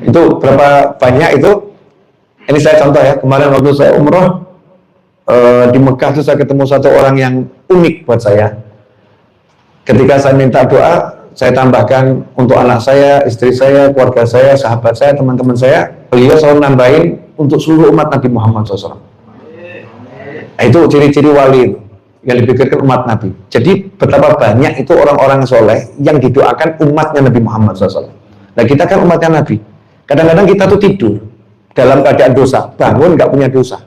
Itu berapa banyak itu? Ini saya contoh ya, kemarin waktu saya umroh di Mekah itu saya ketemu satu orang yang unik buat saya. Ketika saya minta doa, saya tambahkan untuk anak saya, istri saya, keluarga saya, sahabat saya, teman-teman saya, beliau selalu nambahin untuk seluruh umat Nabi Muhammad SAW. Nah, itu ciri-ciri wali yang dipikirkan umat Nabi. Jadi betapa banyak itu orang-orang soleh yang didoakan umatnya Nabi Muhammad SAW. Nah, kita kan umatnya Nabi. Kadang-kadang kita tuh tidur dalam keadaan dosa, bangun nggak punya dosa.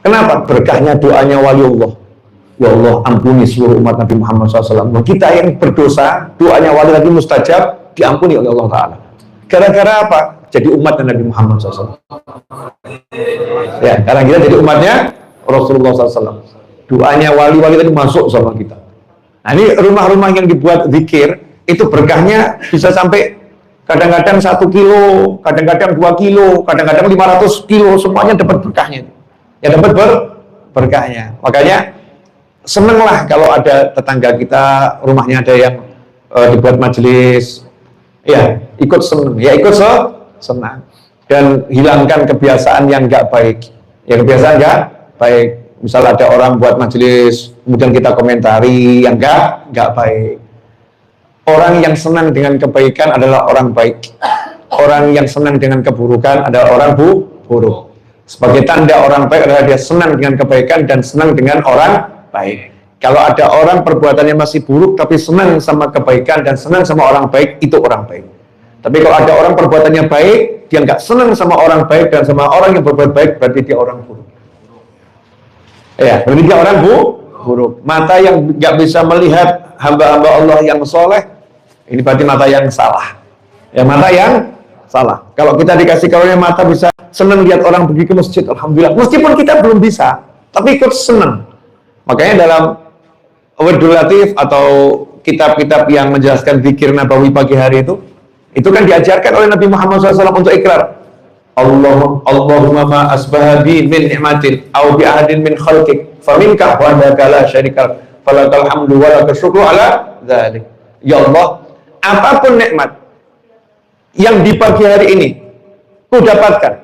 Kenapa? Berkahnya doanya waliullah. Ya Allah, ampuni seluruh umat Nabi Muhammad SAW. Kita yang berdosa, doanya wali Nabi mustajab, diampuni oleh Allah Ta'ala. Gara-gara apa? jadi umatnya Nabi Muhammad SAW. Ya, karena kita jadi umatnya Rasulullah SAW. Doanya wali-wali tadi masuk sama kita. Nah, ini rumah-rumah yang dibuat zikir, itu berkahnya bisa sampai kadang-kadang 1 kilo, kadang-kadang 2 kilo, kadang-kadang 500 kilo, semuanya dapat berkahnya. Ya dapat berkahnya. Makanya senenglah kalau ada tetangga kita, rumahnya ada yang dibuat majelis, ya ikut seneng, ya ikut senang. Dan hilangkan kebiasaan yang nggak baik. Ya kebiasaan nggak baik. Misal ada orang buat majelis, kemudian kita komentari yang nggak baik. Orang yang senang dengan kebaikan adalah orang baik. Orang yang senang dengan keburukan adalah orang buruk. Sebagai tanda orang baik adalah dia senang dengan kebaikan dan senang dengan orang baik. Kalau ada orang perbuatannya masih buruk tapi senang sama kebaikan dan senang sama orang baik, itu orang baik. Tapi kalau ada orang perbuatannya baik, dia nggak senang sama orang baik dan sama orang yang berbuat baik, berarti dia orang buruk. Ya, berarti dia orang buruk. Mata yang nggak bisa melihat hamba-hamba Allah yang soleh, ini berarti mata yang salah. Ya, mata yang salah. Kalau kita dikasih karunia mata bisa senang lihat orang pergi ke masjid, alhamdulillah. Meskipun kita belum bisa, tapi ikut senang. Makanya dalam Wirdul Latif atau kitab-kitab yang menjelaskan zikir nabawi pagi hari itu kan diajarkan oleh Nabi Muhammad SAW untuk ikrar. Allahumma ma asbaha bi min ni'matin aw bi ahadin min khalqik faminka wahdaka la syarika falakal hamdu wa lakal syukru ala dzalik. Ya Allah, apapun nikmat yang di pagi hari ini ku dapatkan,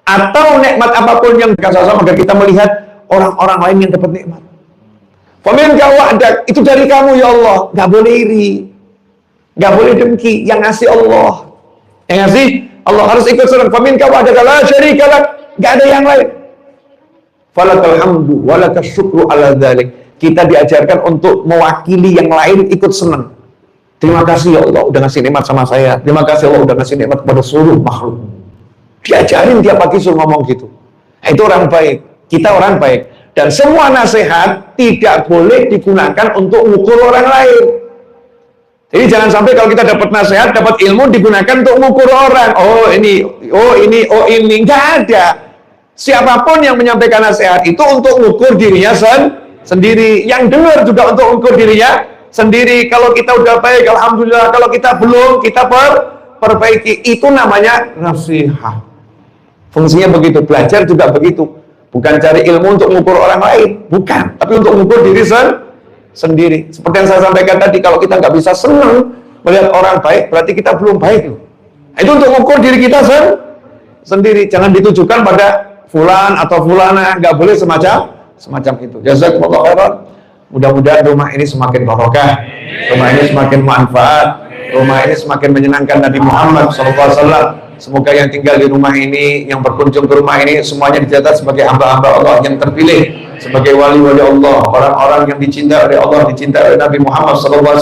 atau nikmat apapun yang dikasih sama, agar kita melihat orang-orang lain yang dapat nikmat. Faminka wahdak, itu dari kamu ya Allah. Gak boleh iri, gak boleh dengki. Yang ngasih Allah, yang ngasih Allah, harus ikut senang. Faminka wahdak la syarika lak, gak ada yang lain. Falakal hamdu wa lakal syukru ala dzalik. Kita diajarkan untuk mewakili yang lain ikut senang. Terima kasih ya Allah udah ngasih nikmat sama saya. Terima kasih Allah udah ngasih nikmat kepada seluruh makhluk. Diajarin tiap pagi suruh ngomong gitu. Itu orang baik. Kita orang baik. Dan semua nasihat tidak boleh digunakan untuk mengukur orang lain. Jadi jangan sampai kalau kita dapat nasihat, dapat ilmu digunakan untuk mengukur orang. Oh ini. Nggak ada. Siapapun yang menyampaikan nasihat itu untuk mengukur dirinya sendiri. Yang dengar juga untuk mengukur dirinya sendiri. Kalau kita udah baik, alhamdulillah. Kalau kita belum, kita perbaiki. Itu namanya nasihat. Fungsinya begitu. Belajar juga begitu. Bukan cari ilmu untuk mengukur orang lain, bukan. Tapi untuk mengukur diri sendiri. Seperti yang saya sampaikan tadi, kalau kita nggak bisa senang melihat orang baik, berarti kita belum baik. Itu untuk mengukur diri kita sendiri. Jangan ditujukan pada fulan atau fulana, nggak boleh semacam itu. Jazakumullah khairan. Mudah-mudahan rumah ini semakin barokah, rumah ini semakin manfaat, rumah ini semakin menyenangkan Nabi Muhammad SAW. Semoga yang tinggal di rumah ini, yang berkunjung ke rumah ini, semuanya dicatat sebagai hamba-hamba Allah yang terpilih, sebagai wali-wali Allah, orang-orang yang dicintai oleh Allah, dicintai oleh Nabi Muhammad SAW.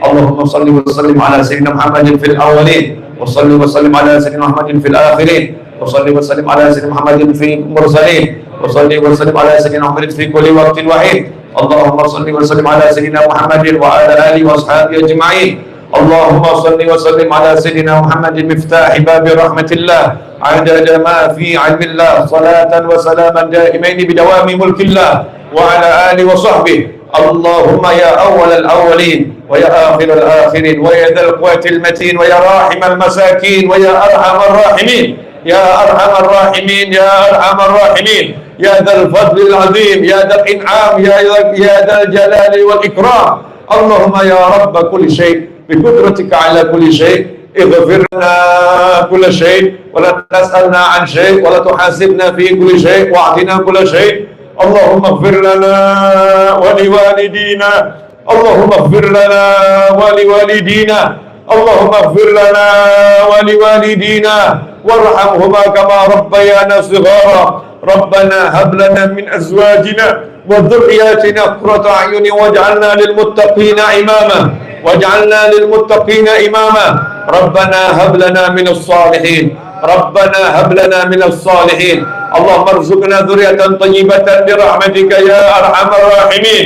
Allahumma salli wa sallim ala sayyidina Muhammadin fil awwalin, wa salli wa sallim ala sayyidina Muhammadin fil akhirin, wa salli wa sallim ala sayyidina Muhammadin fil mursalin, wa salli wa sallim ala sayyidina Muhammadin fi kulli waqtin wahid. Allahumma salli wa sallim ala sayyidina Muhammadin wa ala alihi wa ashabihi ajma'in. Allahumma salli wa sallim ala sayyidina Muhammadin miftahi babi rahmatillah adada ma fi ilmillah salatan wa salaman daimaini bidawami mulkillah wa ala alihi wa sahbihi. Allahumma ya awwal al-awwalin wa ya akhir al-akhirin wa ya dhal quwwatil matin wa ya rahim al-masakin wa ya arhamar rahimin ya arhamar rahimin ya arhamar rahimin ya dhal fadlil azim ya dhal in'am ya dhal jalali wal ikram. Allahumma ya rabb kulli syai' بقدرتك على كل شيء اغفر لنا كل شيء ولا تسألنا عن شيء ولا تحاسبنا في كل شيء واعطنا كل شيء. اللهم اغفر لنا ولوالدينا اللهم اغفر لنا ولوالدينا اللهم اغفر لنا ولوالدينا وارحمهما كما ربيانا صغارا. ربنا هب لنا من أزواجنا وذرياتنا قرة أعين واجعلنا للمتقين إماما واجعلنا للمتقين إماما. ربنا هب لنا من الصالحين ربنا هب لنا من الصالحين. اللهم ارزقنا ذرية طيبة برحمتك يا أرحم الراحمين.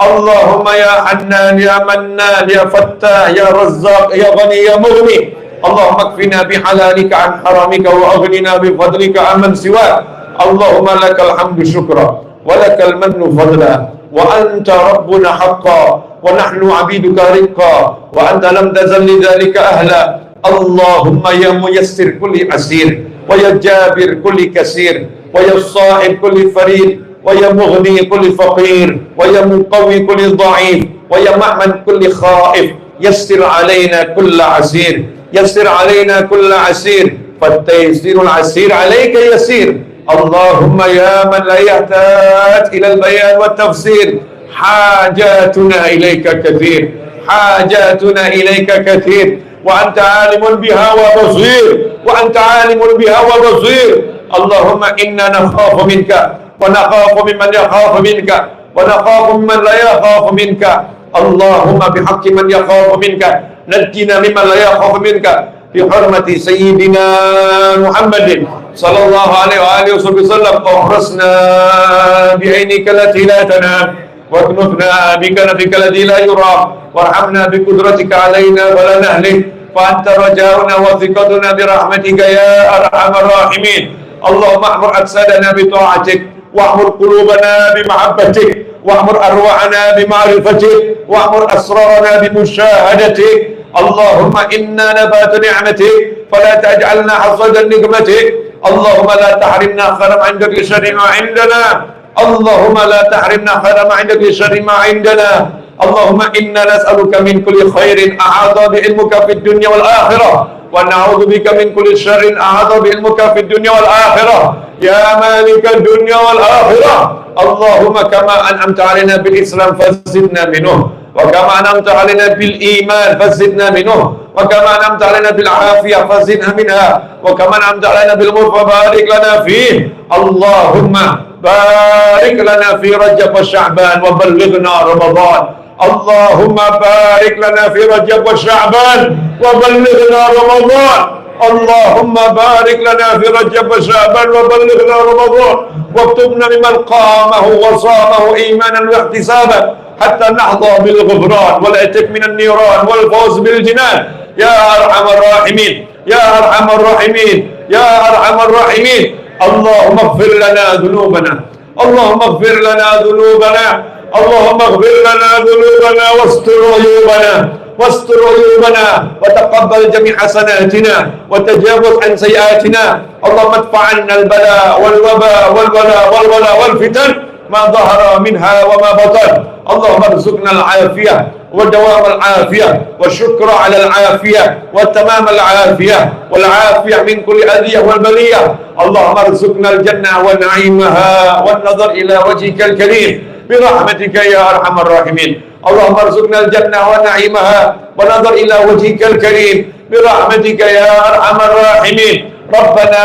اللهم يا حنان يا منان يا فتاح يا رزاق يا غني يا مغني Allahumma kfina bihalalika an haramika wa aghnina bifadlika amman siwak. Allahumma lakal hamdu syukra wa lakal mannu fadla wa anta rabbuna haqqa wa nahnu abiduka riqqa wa anta lam tazal lidzalika ahla. Allahumma ya muyassir kulli asir wa ya jabir kulli kasir wa ya sahib kulli farid wa ya mughni kulli faqir wa ya muqawwi kulli dha'if wa ya ma'man kulli khaif. Yassir alaina kulla asir, yassir alaina kulla asir, fattaysirul asir alayka yasir. Allahumma ya man la yahtaj ila al-bayan wa tafsir, hajatuna ilayka kathir, hajatuna ilayka kathir, wa anta alimun biha wa basir, wa anta alimun biha wa basir. Allahumma inna nakhafu minka wa nakhafu mimman yakhafu minka wa nakhafu mimman la yakhafu minka. Allahumma bihaqqi man yakhafu minka najjina mimman la yakhafu minka bi hurmati sayyidina Muhammadin sallallahu alaihi wa alihi wasallam. Uhrasna bi ainika allati la tanam wa knufna bi kanafika allati la yura warhamna bi qudratika alaina wa la nahlik fa anta rajauna wa thiqatuna bi rahmatika ya arhamar rahimin. Allahumma amur ajsadana bi ta'atik wa amur qulubana bi mahabbatik wa'mur arwahana bima'rifatik wa'mur asrarana bimusyahadatik. Allahumma inna nabatu ni'matik fala taj'alna hasadan nikmatik. Allahumma la tahrimna khairan 'indak li syarri ma 'indana. Allahumma la tahrimna khairan 'indak li syarri ma 'indana. Allahumma inna nas'aluka min kulli khairin a'adha bi ilmuka fid dunya wal akhirah wa na'udzu bika min kulli syarrin a'adha bi ilmuka fid dunya wal akhirah ya malikad dunya wal akhirah. Allahumma kama an'amta 'alaina bil Islam fazidna minhu wa kama an'amta 'alaina bil iman fazidna minhu wa kama an'amta 'alaina bil afiyah fazidna minha wa kama an'amta 'alaina bil mulk fabarik lana fihi. Allahumma barik lana fi Rajab wa Sya'ban wa ballighna Ramadan. Allahumma barik lana fi Rajab wa Sya'ban wa ballighna Ramadan. Allahumma barik lana fi Rajab wa Sya'ban wa ballighna Ramadan waktubna mimman qamahu wa samahu imanan wa ihtisaban hatta nahdha bil ghufran wal atiq minan niran wal fawz bil jinan ya arhamar rahimin ya arhamar rahimin ya arhamar rahimin. Allahumma ighfir lana dhunubana, Allahumma ighfir lana dhunubana, Allahumma ighfir lana dhunubana wastur uyubana واستر عيوبنا وتقبل جميع حسناتنا وتجاوز عن سيئاتنا. اللهم ادفع عنا البلاء والوباء والولاء والفتن ما ظهر منها وما بطن. اللهم ارزقنا العافية ودوام العافية والشكر على العافية وتمام العافية والعافية من كل أذية والبلية. اللهم ارزقنا الجنة ونعيمها والنظر إلى وجهك الكريم برحمتك يا أرحم الراحمين. اللهم ارزقنا الجنة ونعيمها ونظر إلى وجهك الكريم برحمتك يا أرحم الراحمين. ربنا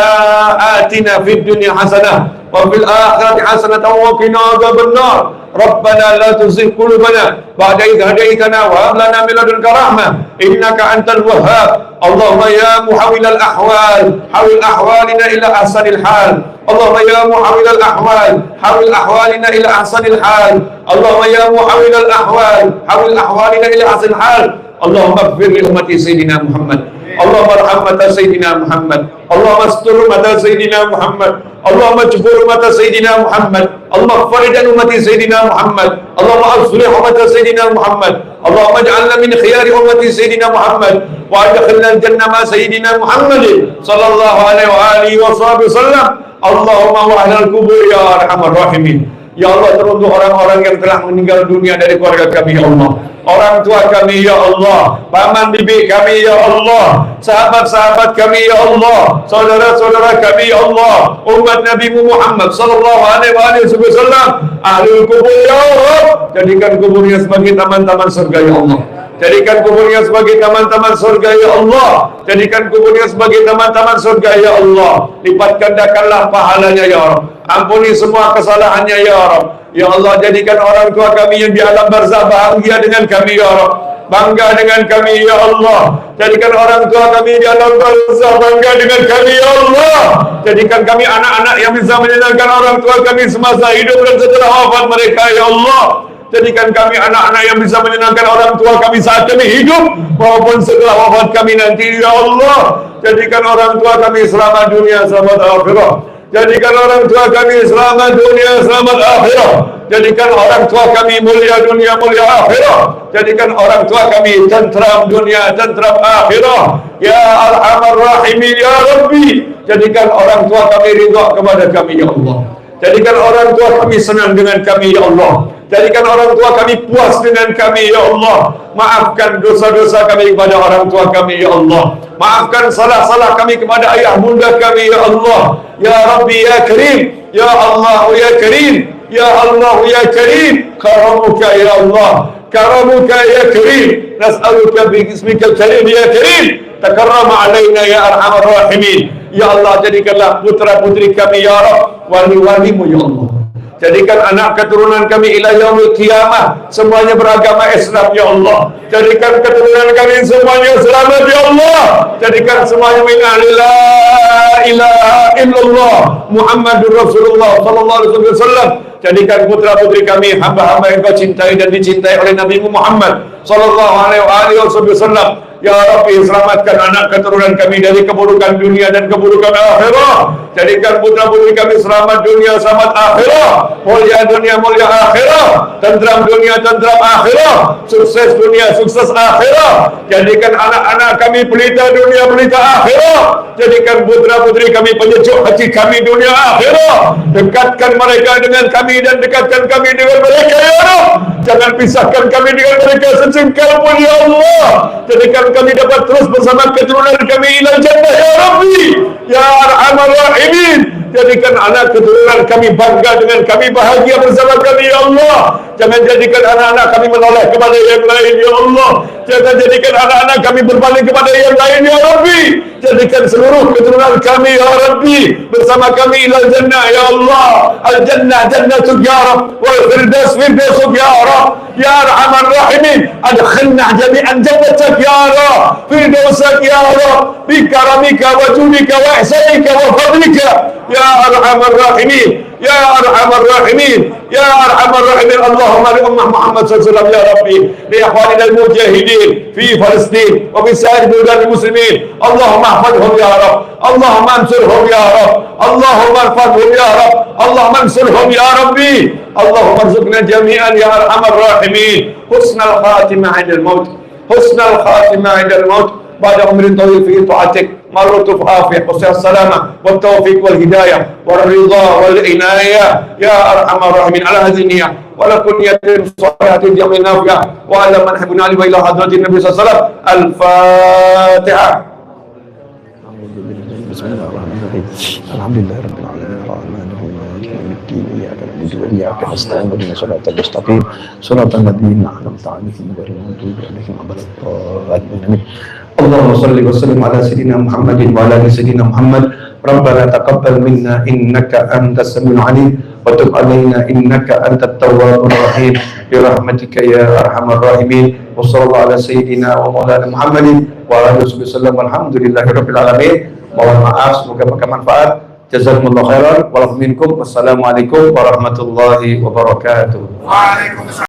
آتنا في الدنيا حسنة وفي الآخرة حسنة وقنا عذاب النار. ربنا لا تزغ قلوبنا بعد إذ هديتنا وهب لنا من لدنك رحمة إنك أنت الوهاب. اللهم يا محول الأحوال حول أحوالنا إلى أحسن الحال. اللهم يا محول الأحوال حول أحوالنا إلى أحسن الحال. اللهم يا محول الأحوال حول أحوالنا إلى أحسن الحال. اللهم اغفر لأمة سيدنا محمد. اللهم ارحم متى سيدنا محمد. اللهم استر متى سيدنا محمد. اللهم اجبر متى سيدنا محمد. اللهم فرج عن أمة سيدنا محمد. اللهم اصلح أمة سيدنا محمد. اللهم اجعلنا من خيار أمة سيدنا محمد وادخلنا الجنة مع سيدنا محمد صلى الله عليه وآله وصحبه وسلم. Allahumma wahlal kubur ya arhamar rahimin. Ya Allah, teruntuk orang-orang yang telah meninggal dunia dari keluarga kami ya Allah, orang tua kami ya Allah, paman bibi kami ya Allah, sahabat-sahabat kami ya Allah, saudara-saudara kami ya Allah, umat Nabi Muhammad sallallahu alaihi wasallam, ahlul kubur ya Allah, jadikan kuburnya sebagai taman-taman surga ya Allah. Jadikan kuburnya sebagai taman-taman surga ya Allah. Jadikan kuburnya sebagai taman-taman surga ya Allah. Lipat gandakanlah pahalanya ya Rabb. Ampuni semua kesalahannya ya Rabb. Ya Allah, jadikan orang tua kami yang di alam barzakh bahagia dengan kami ya Rabb. Bangga dengan kami ya Allah. Jadikan orang tua kami di alam barzakh bangga dengan kami ya Allah. Jadikan kami anak-anak yang bisa menyenangkan orang tua kami semasa hidup dan setelah wafat mereka ya Allah. Jadikan kami anak-anak yang bisa menyenangkan orang tua kami saat kami hidup maupun setelah wafat kami nanti, ya Allah. Jadikan orang tua kami selamat dunia, selamat akhirat. Jadikan orang tua kami selamat dunia, selamat akhirat. Jadikan orang tua kami mulia dunia, mulia akhirat. Jadikan orang tua kami tentram dunia, tentram akhirat. Ya Arhamar Rahimin, ya Rabbi. Jadikan orang tua kami ridha kepada kami, ya Allah. Jadikan orang tua kami senang dengan kami, ya Allah. Jadikan orang tua kami puas dengan kami, ya Allah. Maafkan dosa-dosa kami kepada orang tua kami, ya Allah. Maafkan salah-salah kami kepada ayah bunda kami, ya Allah. Ya Rabbi, ya Karim. Ya Allah, ya Karim. Ya Allah, ya Karim. Karamuka, ya Allah. Karamuka, ya Karim. Nas'aluka bismikal Karim, ya Karim. Takarrama alaina, ya Arhamar Rahimin. Ya Allah, jadikanlah putra-putri kami, ya Rabb, wali-walimu, ya Allah. Jadikan anak keturunan kami ila yaumil qiyamah semuanya beragama Islam, ya Allah. Jadikan keturunan kami semuanya selamat, ya Allah. Jadikan semuanya min ahli la ilaha illallah Muhammadur Rasulullah sallallahu alaihi wasallam. Jadikan putra-putri kami hamba-hamba yang Kau cintai dan dicintai oleh Nabi Muhammad sallallahu alaihi wasallam. Ya Rabbi, selamatkan anak keturunan kami dari keburukan dunia dan keburukan akhirat. Jadikan putra-putri kami selamat dunia, selamat akhirat. Mulia dunia, mulia akhirat. Tentram dunia, tentram akhirat. Sukses dunia, sukses akhirat. Jadikan anak-anak kami pelita dunia, pelita akhirat. Jadikan putra-putri kami penyejuk hati kami dunia akhirat. Dekatkan mereka dengan kami dan dekatkan kami dengan mereka, ya Rabb. Jangan pisahkan kami dengan mereka sejengkal pun, ya Allah. Jadikan kami dapat terus bersama keturunan kami ila jannah, ya Rabbi, ya Arhamar Rahimin. Jadikan anak keturunan kami bangga dengan kami, bahagia bersama kami, ya Allah. Jangan jadikan anak-anak kami menoleh kepada yang lain, ya Allah. Jangan jadikan anak-anak kami berbalik kepada yang lain, ya Rabbi. Jadikan seluruh keturunan kami, ya Rabbi, bersama kami ila jannah, ya Allah. Al-jannah jannatuk, ya Rabb, wal firdaus firdausuk, ya Rabb, ya Arhamar Rahimin. Adkhilna jami'an jannatak, ya Rabb, firdausak, ya Rabb, bikaramika wa judika wa ihsanika wa fadlika, ya Arhamar Rahimin, ya Arhamar Rahimin, ya Arhamar Rahimin. Allahumma li ummah Muhammad sallallahu alaihi wasallam, ya Rabbi, li ikhwanina al-mujahidin fi Palestin wa fi sa'ir bilad al-muslimin. Allahumma ihfadhum, ya Rabb. Allahumma ansurhum, ya Rabb. Allahumma ihfadhum, ya Rabb. Allahumma ansurhum, ya Rabbi. Allahumma arzuqna jami'an, ya Arhamar Rahimin, husnal khatimah 'inda al-maut. Husnal khatimah 'inda al-maut. Ba'da umrin tawil fi ta'atik. Marutuf afiyah, wasiyah salamah, wa taufiq wal hidayah, wa ridha wal inayah, ya Arhamar Rahimin. Ala hadhihi niyyah wa la kunniyatin salihatin jamin nafi'ah wa ala man habuna li wa ila hadratin Nabi sallallahu alaihi wasallam. Al-Fatihah. Bismillahirrahmanirrahim. Alhamdulillahirabbil alamin arrahmanir rahim maliki yaumiddin iyyaka na'budu wa iyyaka nasta'in ihdinas siratal mustaqim siratal ladzina an'amta 'alaihim ghairil maghdubi 'alaihim waladdallin. Allahumma shalli wa sallim ala sayyidina Muhammadin wa ala ali sayyidina Muhammad. Rabbana taqabbal minna innaka antas samiul alim wa tub alaina innaka antat tawwabur rahim bi rahmatika ya arhamar rahimin. Wa sallallahu ala sayyidina wa maulana Muhammadin wa ala alihi wasallam. Alhamdulillahirabbil alamin. Mohon maaf, semoga bermanfaat. Jazakumullahu khairan. Walakum minkum. Wassalamualaikum warahmatullahi wabarakatuh. Waalaikumsalam.